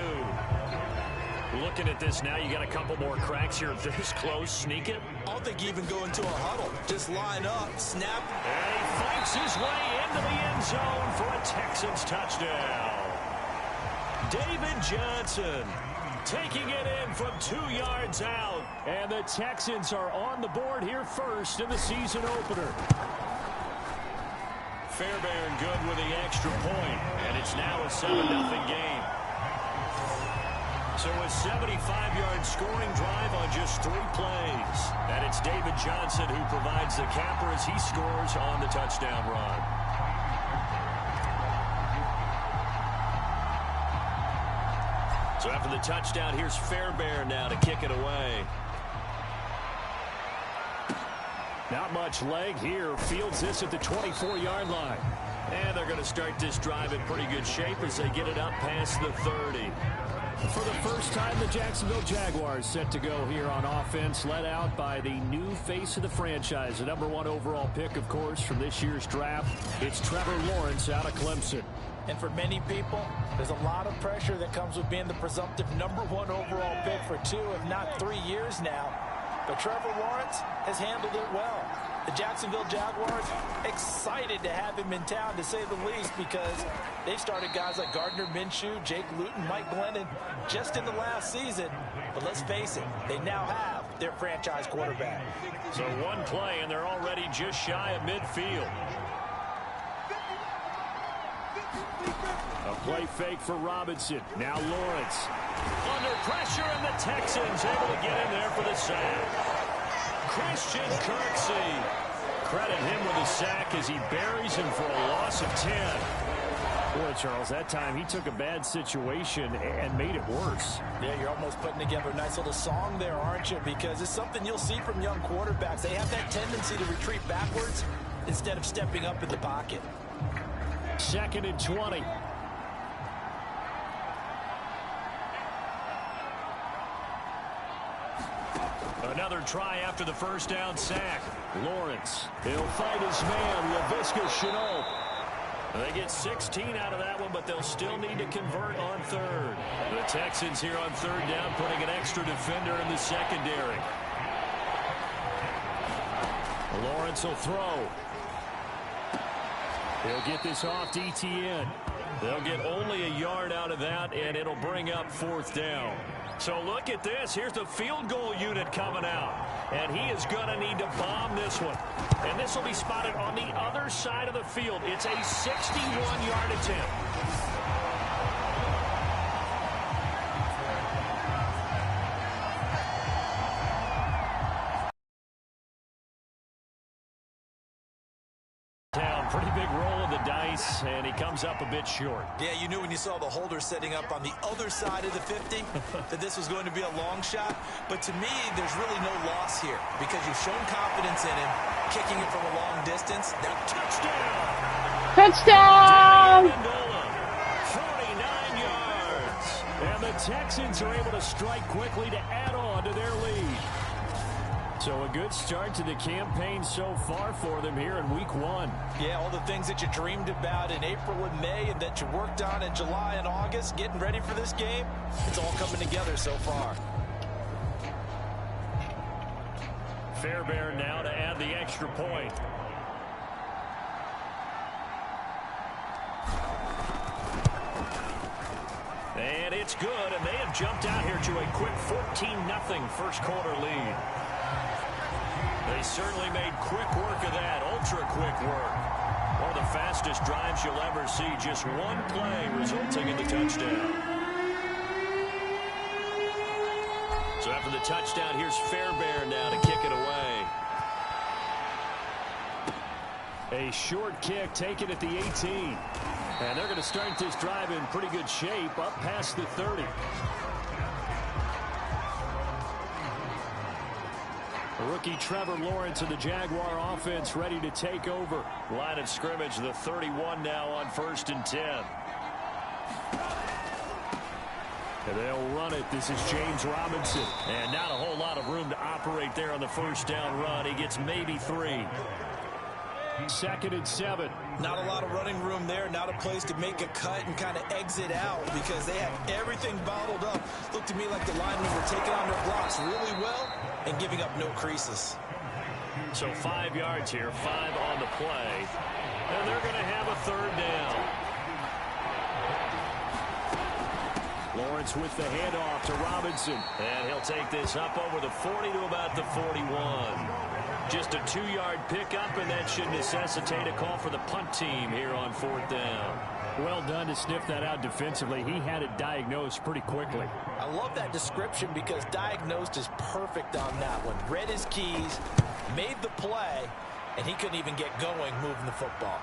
Speaker 1: Looking at this now, you got a couple more cracks here. This close, sneak it.
Speaker 2: I don't think you even go into a huddle. Just line up, snap.
Speaker 1: And he fights his way into the end zone for a Texans touchdown. David Johnson taking it in from 2 yards out. And the Texans are on the board here first in the season opener. Fairbairn good with the extra point, and it's now a 7-0 game. So a 75-yard scoring drive on just 3 plays. And it's David Johnson who provides the capper as he scores on the touchdown run. So after the touchdown, here's Fairbairn now to kick it away. Not much leg here. Fields this at the 24-yard line. And they're going to start this drive in pretty good shape as they get it up past the 30. For the first time, the Jacksonville Jaguars set to go here on offense, led out by the new face of the franchise, the #1 overall pick, of course, from this year's draft. It's Trevor Lawrence out of Clemson.
Speaker 2: And for many people, there's a lot of pressure that comes with being the presumptive #1 overall pick for 2, if not 3 years now. But Trevor Lawrence has handled it well. The Jacksonville Jaguars excited to have him in town, to say the least, because they've started guys like Gardner Minshew, Jake Luton, Mike Glennon just in the last season. But let's face it, they now have their franchise quarterback.
Speaker 1: So one play, and they're already just shy of midfield. A play fake for Robinson. Now Lawrence. Under pressure, and the Texans able to get in there for the sack. Christian Kirksey. Credit him with a sack as he buries him for a loss of 10. Boy, Charles, that time he took a bad situation and made it worse.
Speaker 2: Yeah, you're almost putting together a nice little song there, aren't you? Because it's something you'll see from young quarterbacks. They have that tendency to retreat backwards instead of stepping up in the pocket.
Speaker 1: 2nd and 20. Another try after the first down sack. Lawrence, he'll fight his man, Laviska Shenault. They get 16 out of that one, but they'll still need to convert on 3rd. The Texans here on 3rd down, putting an extra defender in the secondary. Lawrence will throw. He'll get this off to ETN. They'll get only a yard out of that, and it'll bring up 4th down. So look at this. Here's the field goal unit coming out. And he is going to need to bomb this one. And this will be spotted on the other side of the field. It's a 61-yard attempt. Pretty big roll of the dice, and he comes up a bit short.
Speaker 2: Yeah, you knew when you saw the holder setting up on the other side of the 50 that this was going to be a long shot. But to me, there's really no loss here because you've shown confidence in him, kicking it from a long distance. Now, touchdown!
Speaker 3: Touchdown!
Speaker 1: 49 yards. And the Texans are able to strike quickly to add on to their lead. So a good start to the campaign so far for them here in week 1.
Speaker 2: Yeah, all the things that you dreamed about in April and May and that you worked on in July and August, getting ready for this game, it's all coming together so far.
Speaker 1: Fairbairn now to add the extra point. And it's good, and they have jumped out here to a quick 14-0 first quarter lead. They certainly made quick work of that, ultra-quick work. One of the fastest drives you'll ever see, just one play resulting in the touchdown. So after the touchdown, here's Fairbairn now to kick it away. A short kick taken at the 18. And they're going to start this drive in pretty good shape, up past the 30. Rookie Trevor Lawrence of the Jaguar offense ready to take over. Line of scrimmage, the 31 now on 1st and 10. And they'll run it. This is James Robinson. And not a whole lot of room to operate there on the first down run. He gets maybe 3. 2nd and 7.
Speaker 2: Not a lot of running room there. Not a place to make a cut and kind of exit out because they had everything bottled up. Looked to me like the linemen were taking on their blocks really well and giving up no creases.
Speaker 1: So 5 yards here, 5 on the play. And they're going to have a 3rd down. Lawrence with the handoff to Robinson. And he'll take this up over the 40 to about the 41. Just a 2-yard pickup, and that should necessitate a call for the punt team here on 4th down. Well done to sniff that out defensively. He had it diagnosed pretty quickly.
Speaker 2: I love that description because diagnosed is perfect on that one. Read his keys, made the play, and he couldn't even get going moving the football.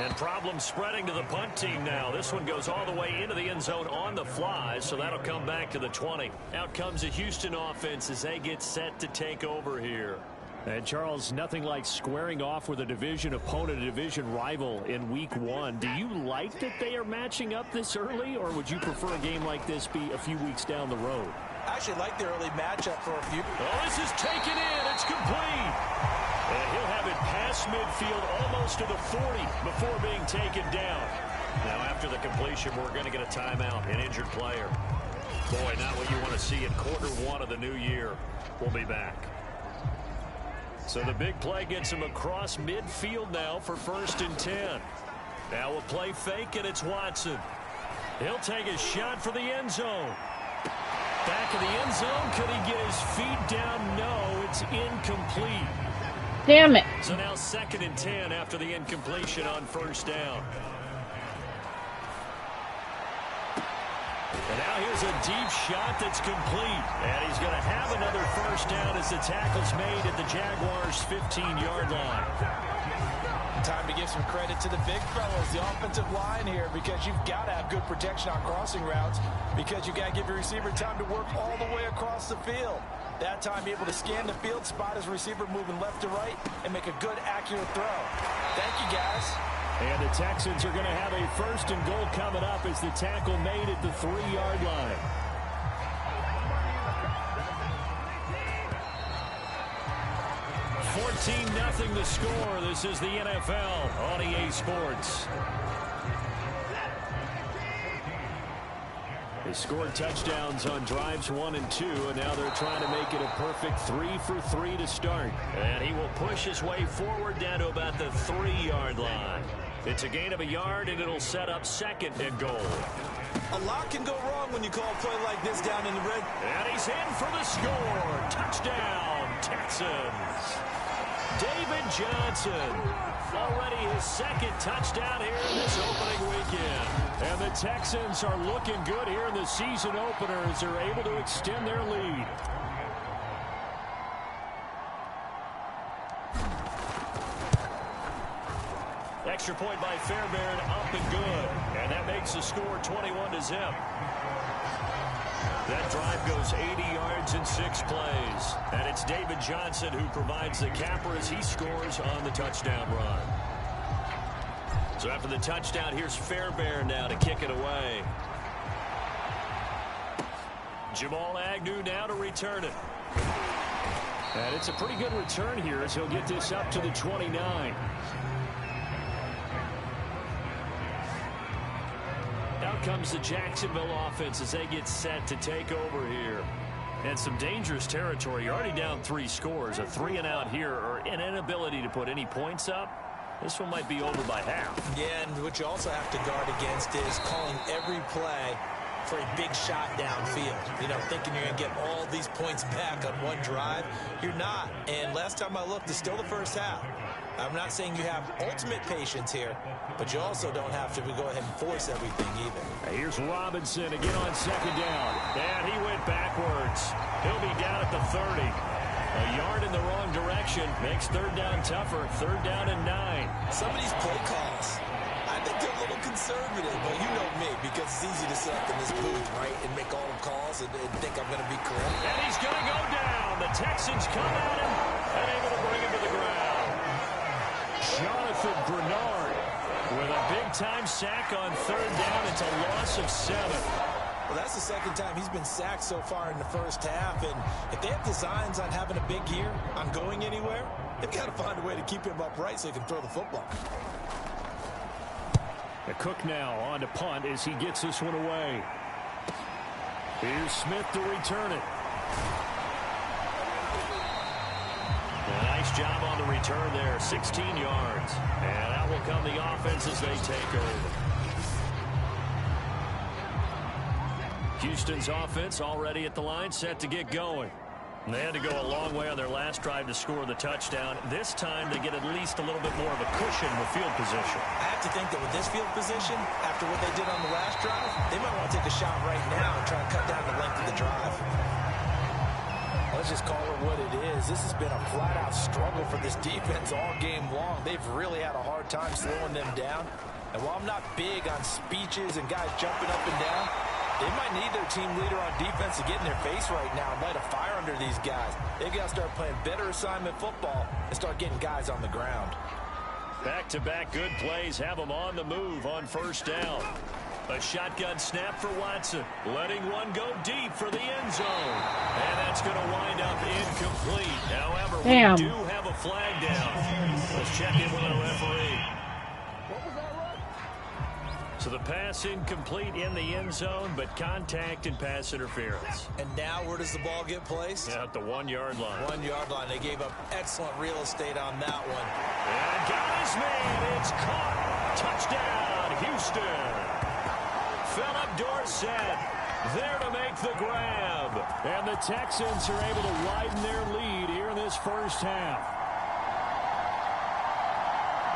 Speaker 1: And problems spreading to the punt team now. This one goes all the way into the end zone on the fly, so that'll come back to the 20. Out comes the Houston offense as they get set to take over here. And, Charles, nothing like squaring off with a division opponent, a division rival in week 1. Do you like that they are matching up this early, or would you prefer a game like this be a few weeks down the road?
Speaker 2: I actually like the early matchup for a few.
Speaker 1: Oh, this is taken in. It's complete. And he'll have it past midfield almost to the 40 before being taken down. Now, after the completion, we're going to get a timeout, an injured player. Boy, not what you want to see in quarter 1 of the new year. We'll be back. So the big play gets him across midfield now for 1st and 10. Now we'll play fake, and it's Watson. He'll take a shot for the end zone. Back of the end zone. Could he get his feet down? No, it's incomplete.
Speaker 3: Damn it.
Speaker 1: So now 2nd and 10 after the incompletion on 1st down. And now here's a deep shot that's complete. And he's going to have another 1st down as the tackle's made at the Jaguars' 15-yard line.
Speaker 2: time to give some credit to the big fellas, the offensive line here, because you've got to have good protection on crossing routes, because you've got to give your receiver time to work all the way across the field. That time, be able to scan the field, spot his receiver moving left to right, and make a good, accurate throw. Thank you, guys.
Speaker 1: And the Texans are going to have a 1st and goal coming up as the tackle made at the 3-yard line. $14-0 the score. This is the NFL on EA Sports. They scored touchdowns on drives 1 and 2, and now they're trying to make it a perfect 3 for 3 to start. And he will push his way forward down to about the 3-yard line. It's a gain of a yard, and it'll set up 2nd and goal.
Speaker 2: A lot can go wrong when you call a play like this down in the red.
Speaker 1: And he's in for the score. Touchdown, Texans. David Johnson, already his 2nd touchdown here in this opening weekend. And the Texans are looking good here in the season opener as they're able to extend their lead. Extra point by Fairbairn, up and good. And that makes the score 21-0. That drive goes 80 yards in 6 plays. And it's David Johnson who provides the capper as he scores on the touchdown run. So after the touchdown, here's Fairbairn now to kick it away. Jamal Agnew now to return it. And it's a pretty good return here as he'll get this up to the 29. Out comes the Jacksonville offense as they get set to take over here. And some dangerous territory. You're already down 3 scores. A 3-and-out here or an inability to put any points up. This one might be over by half.
Speaker 2: Yeah, and what you also have to guard against is calling every play for a big shot downfield. You know, thinking you're going to get all these points back on one drive. You're not. And last time I looked, it's still the first half. I'm not saying you have ultimate patience here, but you also don't have to go ahead and force everything either.
Speaker 1: Here's Robinson again on 2nd down. And he went backwards. He'll be down at the 30. A yard in the wrong direction makes 3rd down tougher. 3rd down and 9.
Speaker 2: Some of these play calls, I think they're a little conservative, but you know me, because it's easy to sit up in this booth, right, and make all the calls and think I'm going to be correct.
Speaker 1: And he's going to go down. The Texans come at him and able to bring him to the ground. Jonathan Bernard with a big-time sack on 3rd down. It's a loss of 7.
Speaker 2: Well, that's the 2nd time he's been sacked so far in the first half, and if they have designs on having a big year, on going anywhere, they've got to find a way to keep him upright so he can throw the football.
Speaker 1: The Cook now on to punt as he gets this one away. Here's Smith to return it. A nice job on the return there, 16 yards. And out will come the offense as they take over. Houston's offense already at the line, set to get going. And they had to go a long way on their last drive to score the touchdown. This time they get at least a little bit more of a cushion with field position.
Speaker 2: I have to think that with this field position, after what they did on the last drive, they might want to take a shot right now and try and cut down the length of the drive. Let's just call it what it is. This has been a flat-out struggle for this defense all game long. They've really had a hard time slowing them down. And while I'm not big on speeches and guys jumping up and down, they might need their team leader on defense to get in their face right now and light a fire under these guys. They've got to start playing better assignment football and start getting guys on the ground.
Speaker 1: Back-to-back good plays have them on the move on 1st down. A shotgun snap for Watson, letting one go deep for the end zone. And that's going to wind up incomplete. However, we do have a flag down. Let's check in with our referee. So the pass incomplete in the end zone, but contact and pass interference.
Speaker 2: And now where does the ball get placed?
Speaker 1: At the 1-yard line.
Speaker 2: 1-yard line. They gave up excellent real estate on that one.
Speaker 1: And got his man. It's caught. Touchdown, Houston. Philip Dorsett there to make the grab. And the Texans are able to widen their lead here in this first half.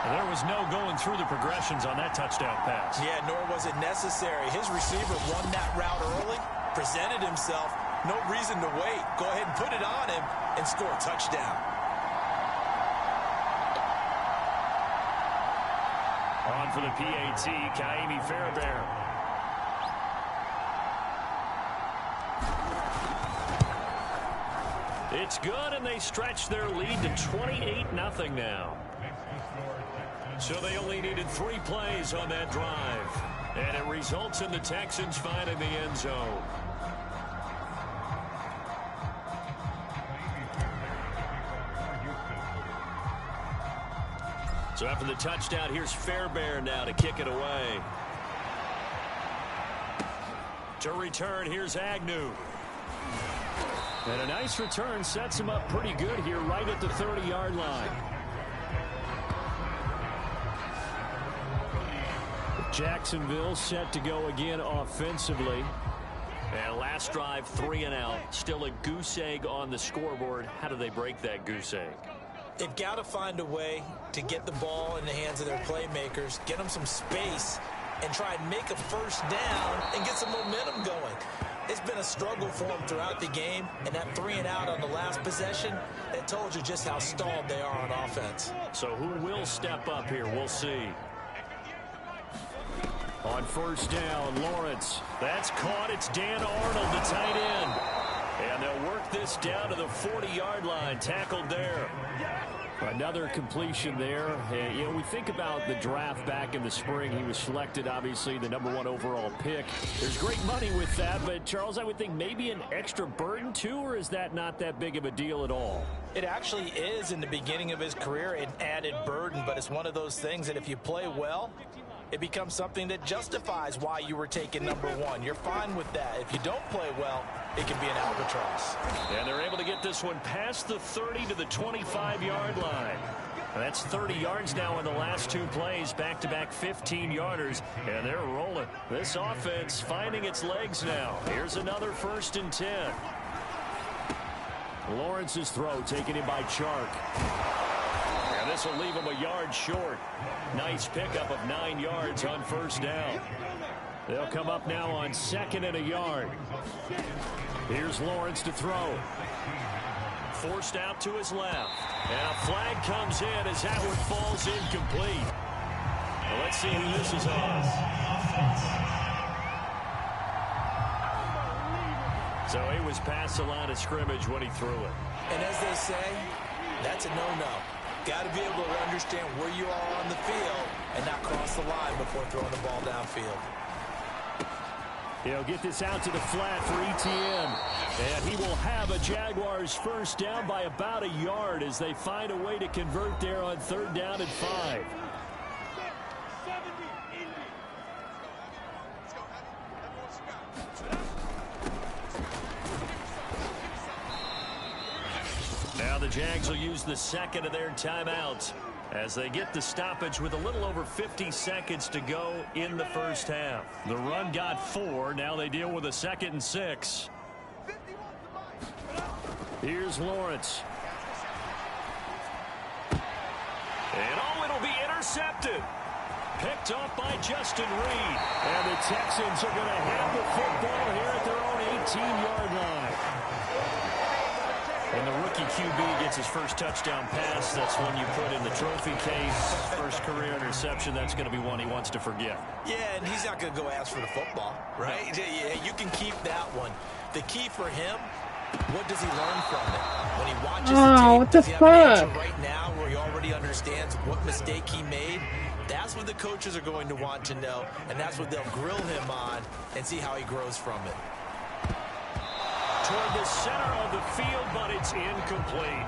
Speaker 1: There was no going through the progressions on that touchdown pass.
Speaker 2: Yeah, nor was it necessary. His receiver won that route early, presented himself. No reason to wait. Go ahead and put it on him and, score a touchdown.
Speaker 1: touchdown for the PAT, Kaimi Fairbairn. It's good, and they stretch their lead to 28-0 now. So they only needed 3 plays on that drive, and it results in the Texans finding the end zone. So after the touchdown, here's Fairbairn now to kick it away. To return, here's Agnew. And a nice return sets him up pretty good here right at the 30-yard line. Jacksonville set to go again offensively. And last drive, 3 and out. Still a goose egg on the scoreboard. How do they break that goose egg?
Speaker 2: They've got to find a way to get the ball in the hands of their playmakers, get them some space, and try and make a first down and get some momentum going. It's been a struggle for them throughout the game, and that 3 and out on the last possession, that told you just how stalled they are on offense.
Speaker 1: So who will step up here? We'll see. On first down, Lawrence. That's caught. It's Dan Arnold, the tight end. And they'll work this down to the 40-yard line. Tackled there. Another completion there. You know, we think about the draft back in the spring. He was selected, obviously, the #1 overall pick. There's great money with that, but, Charles, I would think maybe an extra burden, too, or is that not that big of a deal at all?
Speaker 2: It actually is in the beginning of his career an added burden, but it's one of those things that if you play well, it becomes something that justifies why you were taken #1. You're fine with that. If you don't play well, it can be an albatross.
Speaker 1: And they're able to get this one past the 30 to the 25-yard line. And that's 30 yards now in the last 2 plays, back-to-back 15-yarders, and they're rolling. This offense finding its legs now. Here's another 1st and 10. Lawrence's throw taken in by Chark. And this will leave him a yard short. Nice pickup of 9 yards on first down. They'll come up now on 2nd and a yard. Here's Lawrence to throw. Forced out to his left. And a flag comes in as that one falls incomplete. Well, let's see who this is on. So he was past the line of scrimmage when he threw it.
Speaker 2: And as they say, that's a no-no. Got to be able to understand where you are on the field and not cross the line before throwing the ball downfield.
Speaker 1: He'll get this out to the flat for Etienne. And he will have a Jaguars first down by about a yard as they find a way to convert there on 3rd down and 5. Now the Jags will use the 2nd of their timeouts as they get the stoppage with a little over 50 seconds to go in the first half. The run got 4. Now they deal with a 2nd and 6. Here's Lawrence. And it'll be intercepted. Picked off by Justin Reed. And the Texans are going to have the football here at their own 18-yard line. And the rookie QB gets his first touchdown pass. That's one you put in the trophy case. First career interception. That's going to be one he wants to forget.
Speaker 2: Yeah, and he's not going to go ask for the football, right? Yeah, you can keep that one. The key for him, what does he learn from it? When he watches the tape,
Speaker 3: what the
Speaker 2: does he have an answer
Speaker 3: fuck?
Speaker 2: right now where he already understands what mistake he made? That's what the coaches are going to want to know, and that's what they'll grill him on and see how he grows from it.
Speaker 1: Toward the center of the field, but it's incomplete.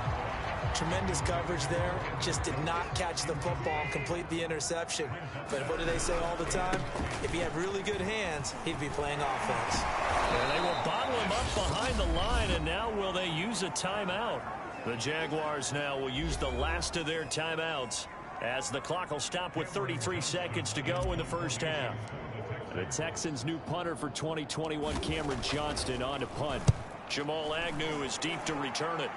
Speaker 2: Tremendous coverage there. Just did not catch the football and complete the interception. But what do they say all the time? If he had really good hands, he'd be playing offense.
Speaker 1: And they will bottle him up behind the line, and now will they use a timeout? The Jaguars now will use the last of their timeouts as the clock will stop with 33 seconds to go in the first half. The Texans' new punter for 2021, Cameron Johnston, on to punt. Jamal Agnew is deep to return it.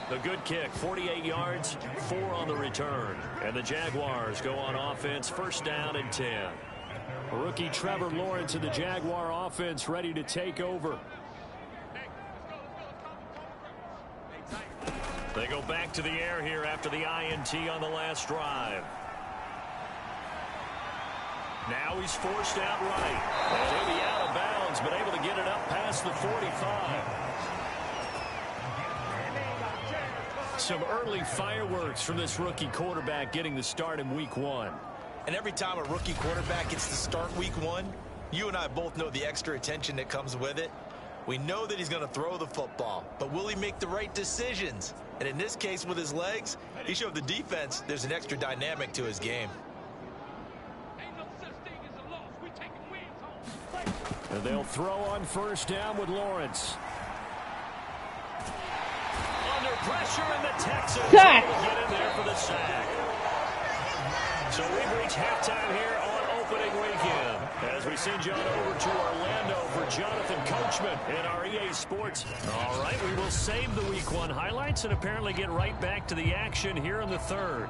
Speaker 1: The good kick, 48 yards, 4 on the return. And the Jaguars go on offense, first down and 10. Rookie Trevor Lawrence and the Jaguar offense ready to take over. They go back to the air here after the INT on the last drive. Now he's forced out right. And he'll be out of bounds, but able to get it up past the 45. Some early fireworks from this rookie quarterback getting the start in week 1.
Speaker 2: And every time a rookie quarterback gets to start week 1, you and I both know the extra attention that comes with it. We know that he's going to throw the football, but will he make the right decisions? And in this case with his legs, he showed the defense there's an extra dynamic to his game.
Speaker 1: And they'll throw on first down with Lawrence. Under pressure, and the Texans get in there for the sack. So we've reached halftime here on opening weekend as we send you on over to Orlando for Jonathan Coachman in our EA Sports. All right, we will save the week 1 highlights and apparently get right back to the action here in the 3rd.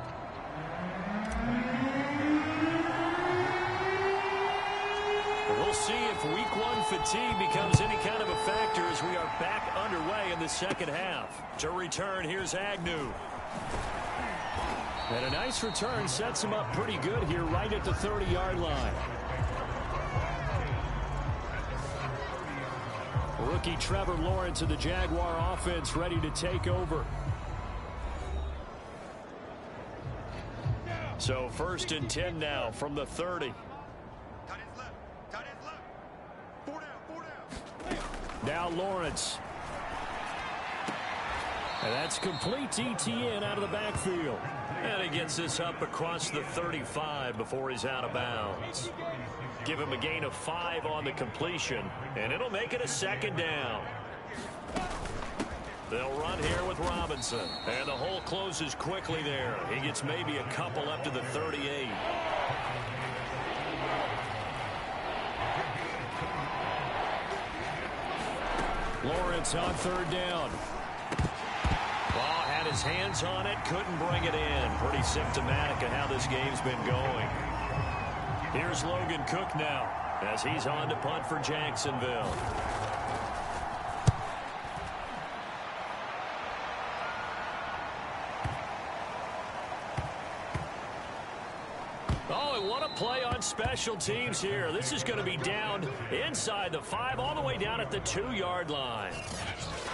Speaker 1: We'll see if week 1 fatigue becomes any kind of a factor as we are back underway in the second half. To return, here's Agnew. And a nice return sets him up pretty good here right at the 30-yard line. Rookie Trevor Lawrence of the Jaguar offense ready to take over. So 1st and 10 now from the 30. Now Lawrence. And that's complete to ETN out of the backfield. And he gets this up across the 35 before he's out of bounds. Give him a gain of 5 on the completion, and it'll make it a 2nd down. They'll run here with Robinson. And the hole closes quickly there. He gets maybe a couple up to the 38. Lawrence on 3rd down. Ball had his hands on it, couldn't bring it in. Pretty symptomatic of how this game's been going. Here's Logan Cook now as he's on to punt for Jacksonville. Oh, and what a play on special teams here. This is going to be down inside the 5, all the way down at the 2-yard line.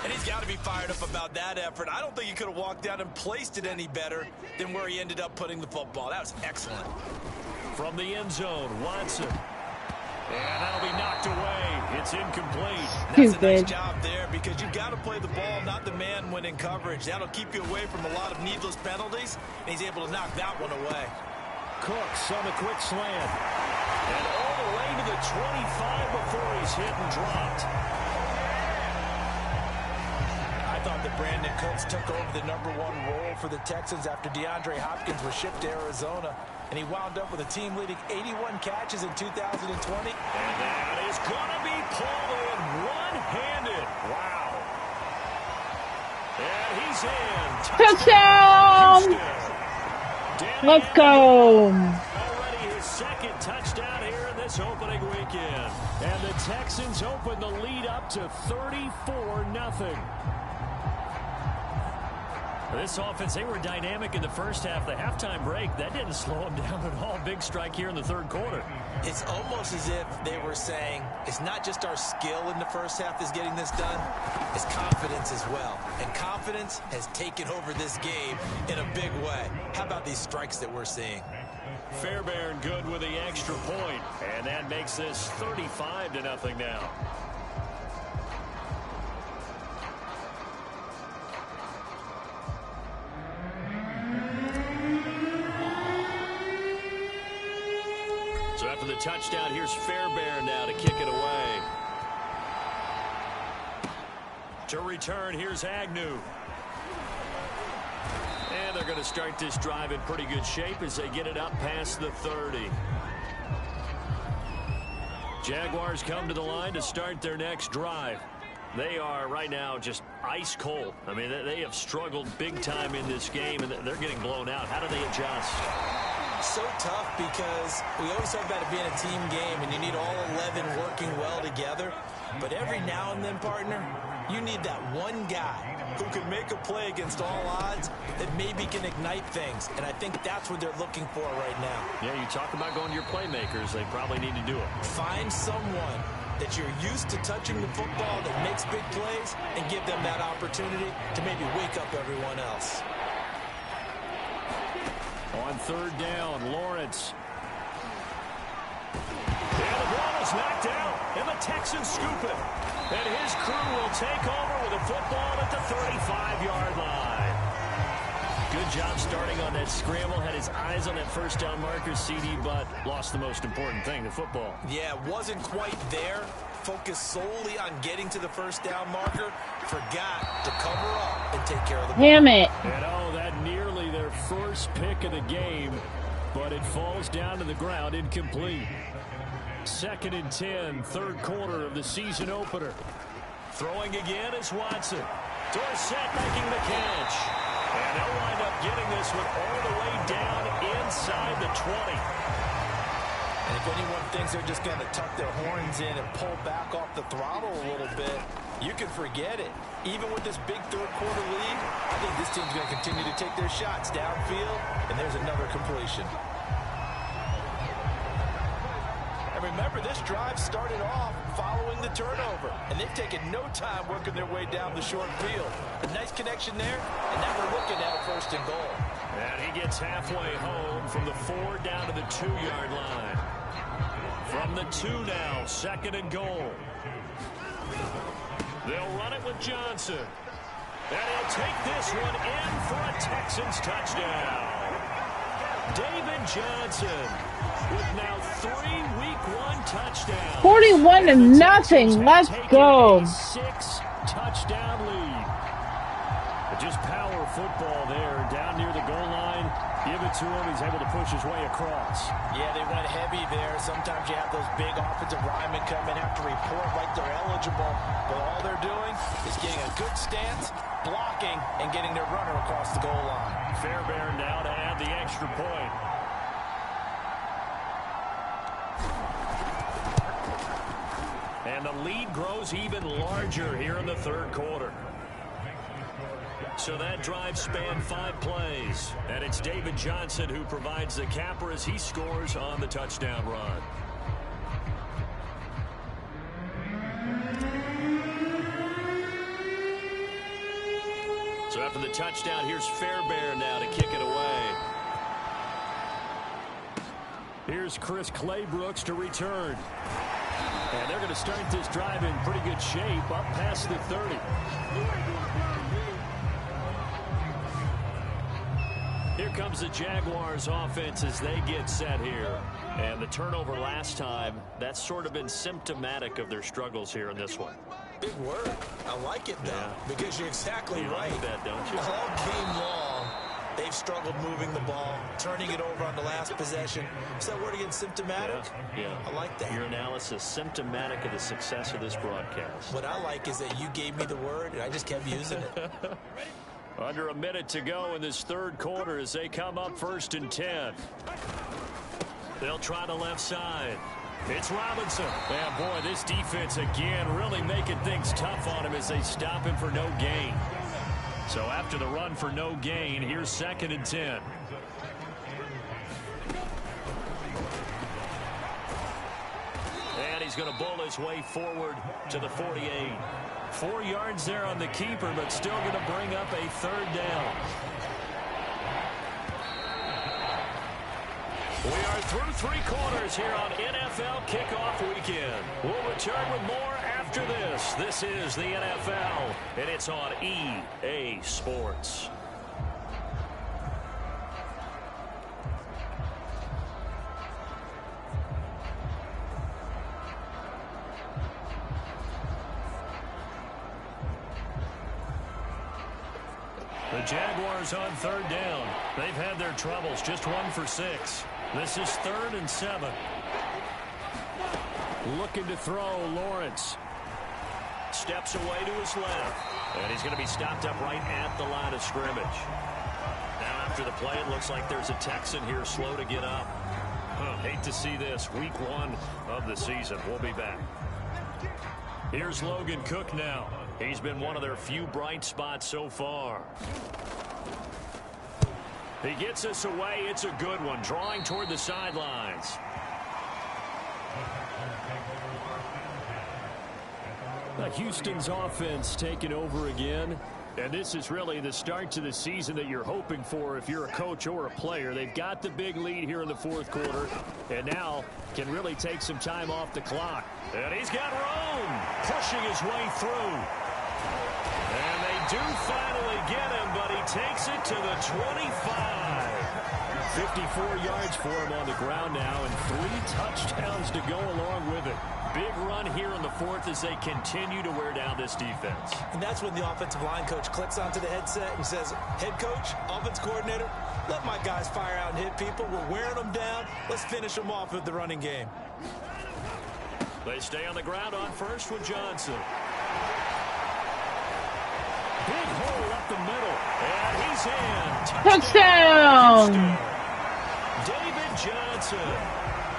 Speaker 2: And he's got to be fired up about that effort. I don't think he could have walked down and placed it any better than where he ended up putting the football. That was excellent.
Speaker 1: From the end zone, Watson. And that'll be knocked away. It's incomplete.
Speaker 2: That's a nice job there because you've got to play the ball, not the man when in coverage. That'll keep you away from a lot of needless penalties, and he's able to knock that one away.
Speaker 1: Cooks on the quick slant. And all the way to the 25 before he's hit and dropped.
Speaker 2: I thought that Brandon Cooks took over the #1 role for the Texans after DeAndre Hopkins was shipped to Arizona. And he wound up with a team-leading 81 catches in 2020.
Speaker 1: And that is going to be pulled in one-handed. Wow. And he's in.
Speaker 3: Touchdown! Let's go.
Speaker 1: Already his 2nd touchdown here in this opening weekend. And the Texans open the lead up to 34-0. This offense, they were dynamic in the first half. The halftime break, that didn't slow them down at all. Big strike here in the 3rd quarter.
Speaker 2: It's almost as if they were saying, it's not just our skill in the first half that's getting this done, it's confidence as well. And confidence has taken over this game in a big way. How about these strikes that we're seeing?
Speaker 1: Fairbairn good with the extra point. And that makes this 35-0 now. So after the touchdown, here's Fairbairn now to kick it away. To return, here's Agnew. And they're going to start this drive in pretty good shape as they get it up past the 30. Jaguars come to the line to start their next drive. They are right now just ice cold. I mean, they have struggled big time in this game, and they're getting blown out. How do they adjust?
Speaker 2: So tough because we always talk about it being a team game, and you need all 11 working well together. But every now and then, partner, You need that one guy who can make a play against all odds that maybe can ignite things. And I think that's what they're looking for right now.
Speaker 1: Yeah, you talk about going to your playmakers. They probably need to do it.
Speaker 2: Find someone that you're used to touching the football that makes big plays and give them that opportunity to maybe wake up everyone else.
Speaker 1: On third down, Lawrence. And the ball is knocked out, and the Texans scoop it. And his crew will take over with a football at the 35-yard line. Good job starting on that scramble. Had his eyes on that first down marker, CD, but lost the most important thing, the football.
Speaker 2: Yeah, wasn't quite there. Focused solely on getting to the first down marker. Forgot to cover up and take care of the ball.
Speaker 3: Damn it.
Speaker 1: And oh, that nearly their first pick of the game, but it falls down to the ground, incomplete. 2nd and 10, third quarter of the season opener. Throwing again is Watson. Dorsett making the catch. And they'll wind up getting this one all the way down inside the 20.
Speaker 2: And if anyone thinks they're just going to tuck their horns in and pull back off the throttle a little bit, you can forget it. Even with this big third quarter lead, I think this team's going to continue to take their shots downfield, and there's another completion. And remember, this drive started off following the turnover, and they've taken no time working their way down the short field. A nice connection there, and now we're looking at a 1st and goal.
Speaker 1: And he gets halfway home from the 4 down to the 2-yard line. From the 2 now, 2nd and goal. They'll run it with Johnson. And he'll take this one in for a Texans touchdown. David Johnson with now 3 Week 1 touchdowns.
Speaker 3: 41-0. Let's go.
Speaker 1: 6-touchdown lead. Just power football there, down near the goal line. Give it to him. He's able to push his way across.
Speaker 2: Yeah, they went heavy there. Sometimes you have those big offensive linemen come in, have to report like they're eligible. But all they're doing is getting a good stance, blocking, and getting their runner across the goal line.
Speaker 1: Fairbairn now to add the extra point. And the lead grows even larger here in the third quarter. So that drive spanned 5 plays. And it's David Johnson who provides the capper as he scores on the touchdown run. So after the touchdown, here's Fairbairn now to kick it away. Here's Chris Claybrooks to return. And they're going to start this drive in pretty good shape, up past the 30. Here comes the Jaguars offense as they get set here. And the turnover last time, that's sort of been symptomatic of their struggles here in this one.
Speaker 2: Big word. I like it, though, because you're exactly right.
Speaker 1: Like that, don't you?
Speaker 2: All game long, they've struggled moving the ball, turning it over on the last possession. Is that word again, symptomatic?
Speaker 1: Yeah.
Speaker 2: I like that.
Speaker 1: Your analysis, symptomatic of the success of this broadcast.
Speaker 2: What I like is that you gave me the word, and I just kept using it.
Speaker 1: Under a minute to go in this third quarter as they come up 1st and 10. They'll try the left side. It's Robinson. Yeah, boy, this defense again really making things tough on him as they stop him for no gain. So after the run for no gain, here's 2nd and 10. And he's going to bull his way forward to the 48. 4 yards there on the keeper, but still going to bring up a 3rd down. We are through 3 quarters here on NFL Kickoff Weekend. We'll return with more after this. This is the NFL, and it's on EA Sports. The Jaguars on 3rd down. They've had their troubles, just 1 for 6. This is 3rd and 7. Looking to throw, Lawrence. Steps away to his left. And he's going to be stopped up right at the line of scrimmage. Now after the play, it looks like there's a Texan here slow to get up. Hate to see this. Week 1 of the season. We'll be back. Here's Logan Cook now. He's been one of their few bright spots so far. He gets us away. It's a good one. Drawing toward the sidelines. Houston's offense taking over again. And this is really the start to the season that you're hoping for if you're a coach or a player. They've got the big lead here in the fourth quarter, and now can really take some time off the clock. And he's got room, pushing his way through. And they do finally get him, but he takes it to the 25. 54 yards for him on the ground now, and 3 touchdowns to go along with it. Big run here in the fourth as they continue to wear down this defense.
Speaker 2: And that's when the offensive line coach clicks onto the headset and says, head coach, offense coordinator, let my guys fire out and hit people. We're wearing them down. Let's finish them off with the running game.
Speaker 1: They stay on the ground on first with Johnson. Big hole up the middle. And he's in.
Speaker 3: Touchdown!
Speaker 1: David Johnson.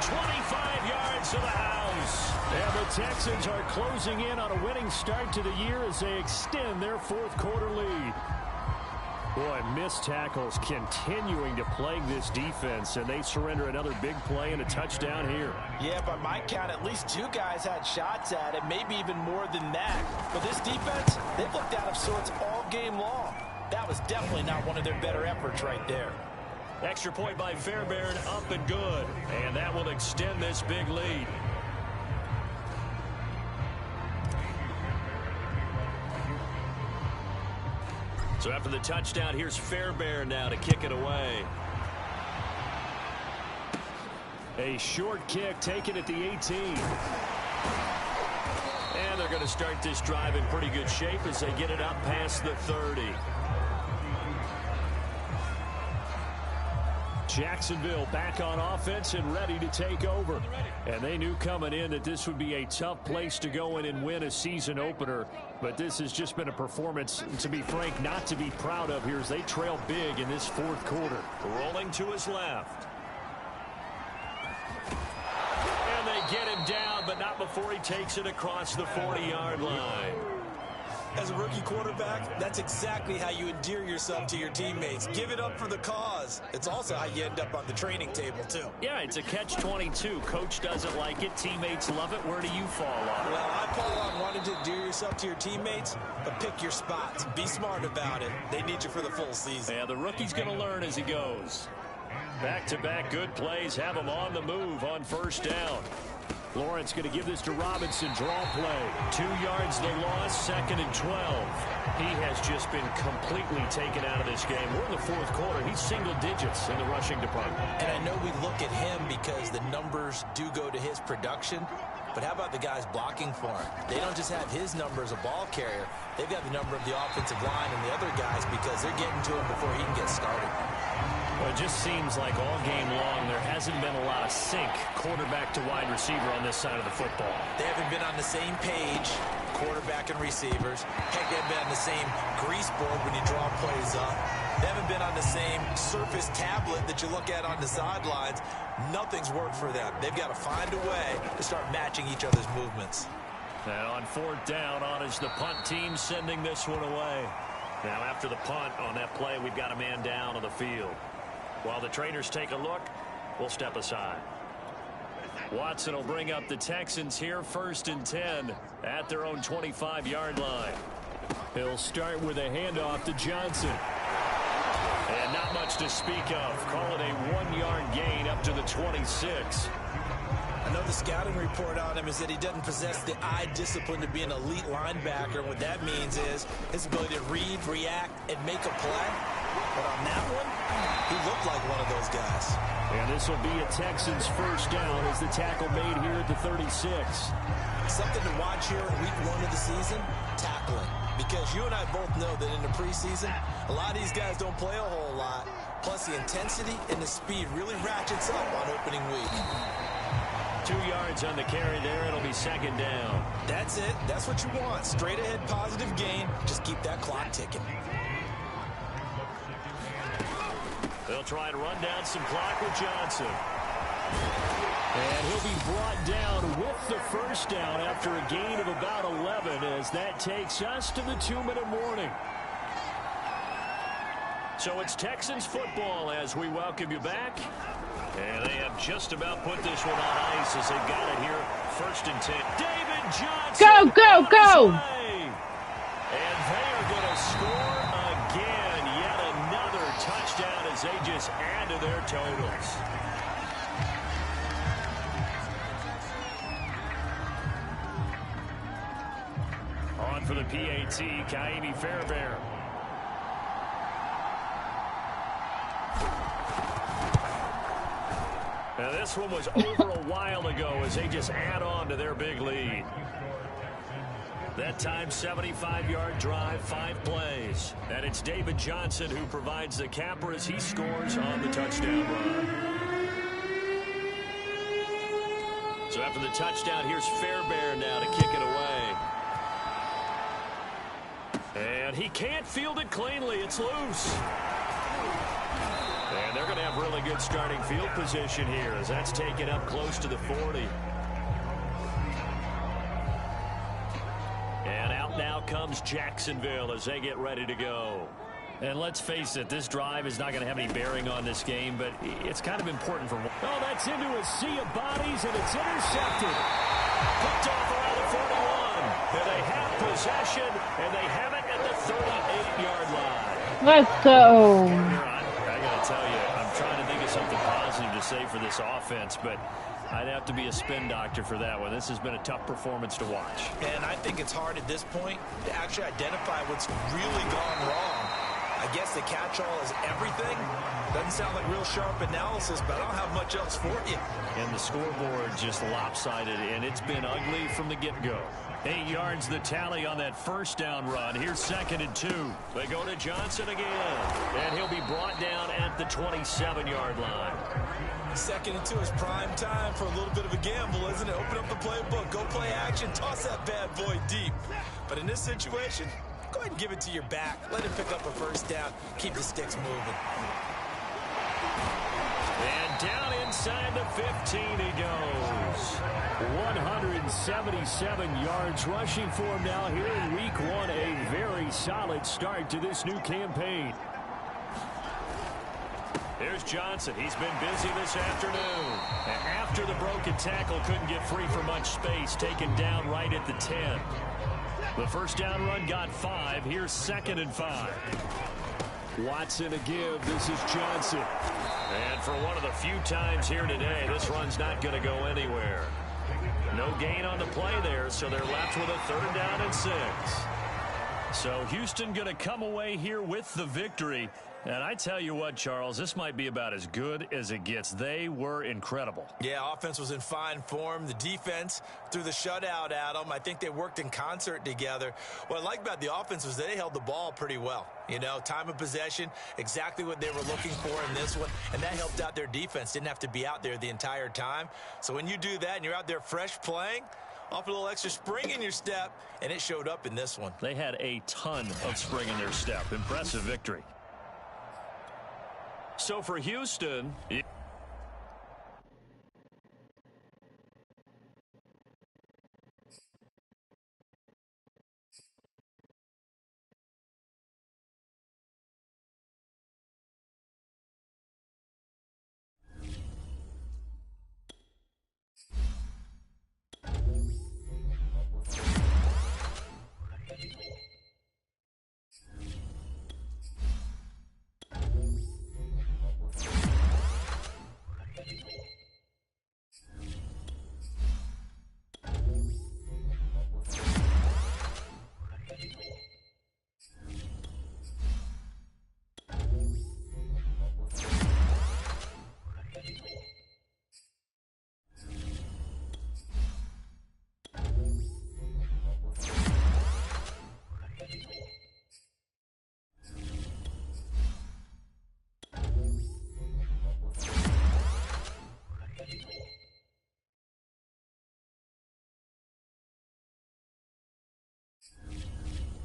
Speaker 1: 25 yards to the house. And the Texans are closing in on a winning start to the year as they extend their fourth quarter lead. Boy, missed tackles continuing to plague this defense, and they surrender another big play and a touchdown here.
Speaker 2: Yeah, by my count, at least 2 guys had shots at it, maybe even more than that. But this defense, they've looked out of sorts all game long. That was definitely not one of their better efforts right there.
Speaker 1: Extra point by Fairbairn, up and good. And that will extend this big lead. So after the touchdown, here's Fairbairn now to kick it away. A short kick taken at the 18. And they're going to start this drive in pretty good shape as they get it up past the 30. Jacksonville back on offense and ready to take over. And they knew coming in that this would be a tough place to go in and win a season opener. But this has just been a performance, to be frank, not to be proud of here as they trail big in this fourth quarter. Rolling to his left. And they get him down, but not before he takes it across the 40-yard line.
Speaker 2: As a rookie quarterback, that's exactly how you endear yourself to your teammates. Give it up for the cause. It's also how you end up on the training table, too.
Speaker 1: Yeah, it's a catch-22. Coach doesn't like it. Teammates love it. Where do you fall on?
Speaker 2: Well, I fall on wanting to endear yourself to your teammates, but pick your spots. Be smart about it. They need you for the full season.
Speaker 1: Yeah, the rookie's going to learn as he goes. Back-to-back good plays have him on the move on first down. Lawrence going to give this to Robinson. Draw play. 2 yards the loss. 2nd and 12. He has just been completely taken out of this game. We're in the fourth quarter. He's single digits in the rushing department.
Speaker 2: And I know we look at him because the numbers do go to his production. But how about the guys blocking for him? They don't just have his number as a ball carrier. They've got the number of the offensive line and the other guys because they're getting to him before he can get started.
Speaker 1: Well, it just seems like all game long there hasn't been a lot of sync quarterback to wide receiver on this side of the football.
Speaker 2: They haven't been on the same page, quarterback and receivers. Heck, they haven't been on the same grease board when you draw plays up. They haven't been on the same surface tablet that you look at on the sidelines. Nothing's worked for them. They've got to find a way to start matching each other's movements.
Speaker 1: And on fourth down, on is the punt team sending this one away. Now after the punt on that play, we've got a man down on the field. While the trainers take a look, we'll step aside. Watson will bring up the Texans here, 1st and 10 at their own 25-yard line. He'll start with a handoff to Johnson. And not much to speak of. Call it a 1-yard gain up to the 26.
Speaker 2: I know the scouting report on him is that he doesn't possess the eye discipline to be an elite linebacker. What that means is his ability to read, react, and make a play. But on that one, he looked like one of those guys.
Speaker 1: And this will be a Texans first down as the tackle made here at the 36.
Speaker 2: Something to watch here in week 1 of the season, tackling. Because you and I both know that in the preseason, a lot of these guys don't play a whole lot. Plus, the intensity and the speed really ratchets up on opening week.
Speaker 1: 2 yards on the carry there. It'll be 2nd down.
Speaker 2: That's it. That's what you want. Straight ahead positive gain. Just keep that clock ticking.
Speaker 1: They'll try to run down some clock with Johnson. And he'll be brought down with the first down after a gain of about 11 as that takes us to the 2-minute warning. So it's Texans football as we welcome you back. And they have just about put this one on ice as they've got it here. 1st and 10. David Johnson.
Speaker 3: Go!
Speaker 1: And they are going to score again. Yet another touchdown as they just add to their totals. On for the PAT, Kaimi Fairbairn. Now this one was over a while ago as they just add on to their big lead. That time 75-yard drive, 5 plays. And it's David Johnson who provides the capper as he scores on the touchdown run. So after the touchdown, here's Fairbairn now to kick it away. And he can't field it cleanly. It's loose. And they're going to have really good starting field position here as that's taken up close to the 40. And out now comes Jacksonville as they get ready to go. And let's face it, this drive is not going to have any bearing on this game, but it's kind of important for... Oh, that's into a sea of bodies, and it's intercepted. Picked off around the 41. And they have possession, and they have it at the 38-yard line.
Speaker 3: Let's go.
Speaker 1: I got to tell you, I'm trying to think of something positive to say for this offense, but I'd have to be a spin doctor for that one. This has been a tough performance to watch.
Speaker 2: And I think it's hard at this point to actually identify what's really gone wrong. I guess the catch-all is everything. Doesn't sound like real sharp analysis, but I don't have much else for you.
Speaker 1: And the scoreboard just lopsided, and it's been ugly from the get-go. 8 yards the tally on that first down run. Here's 2nd and 2. They go to Johnson again, and he'll be brought down at the 27-yard line.
Speaker 2: 2nd and 2 is prime time for a little bit of a gamble, isn't it? Open up the playbook, go play action, toss that bad boy deep. But in this situation, go ahead and give it to your back. Let him pick up a first down. Keep the sticks moving.
Speaker 1: And down inside the 15 he goes. 177 yards rushing for him now here in week 1. A very solid start to this new campaign. Here's Johnson. He's been busy this afternoon. After the broken tackle, couldn't get free for much space. Taken down right at the 10. The first down run got 5. Here's 2nd and 5. Watson a give. This is Johnson. And for one of the few times here today, this run's not going to go anywhere. No gain on the play there, so they're left with a 3rd down and 6. So Houston going to come away here with the victory. And I tell you what, Charles, this might be about as good as it gets. They were incredible.
Speaker 2: Yeah, offense was in fine form. The defense threw the shutout at them. I think they worked in concert together. What I like about the offense was they held the ball pretty well. You know, time of possession, exactly what they were looking for in this one. And that helped out their defense. Didn't have to be out there the entire time. So when you do that and you're out there fresh playing, off a little extra spring in your step, and it showed up in this one.
Speaker 1: They had a ton of spring in their step. Impressive victory. So for Houston...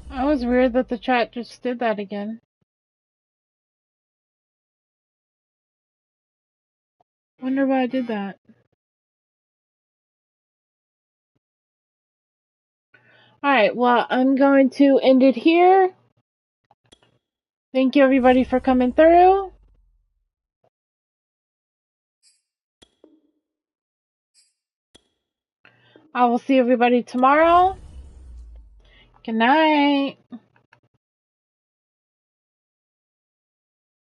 Speaker 3: That was weird that the chat just did that again. Wonder why I did that. Alright, well, I'm going to end it here. Thank you, everybody, for coming through. I will see everybody tomorrow. Good night.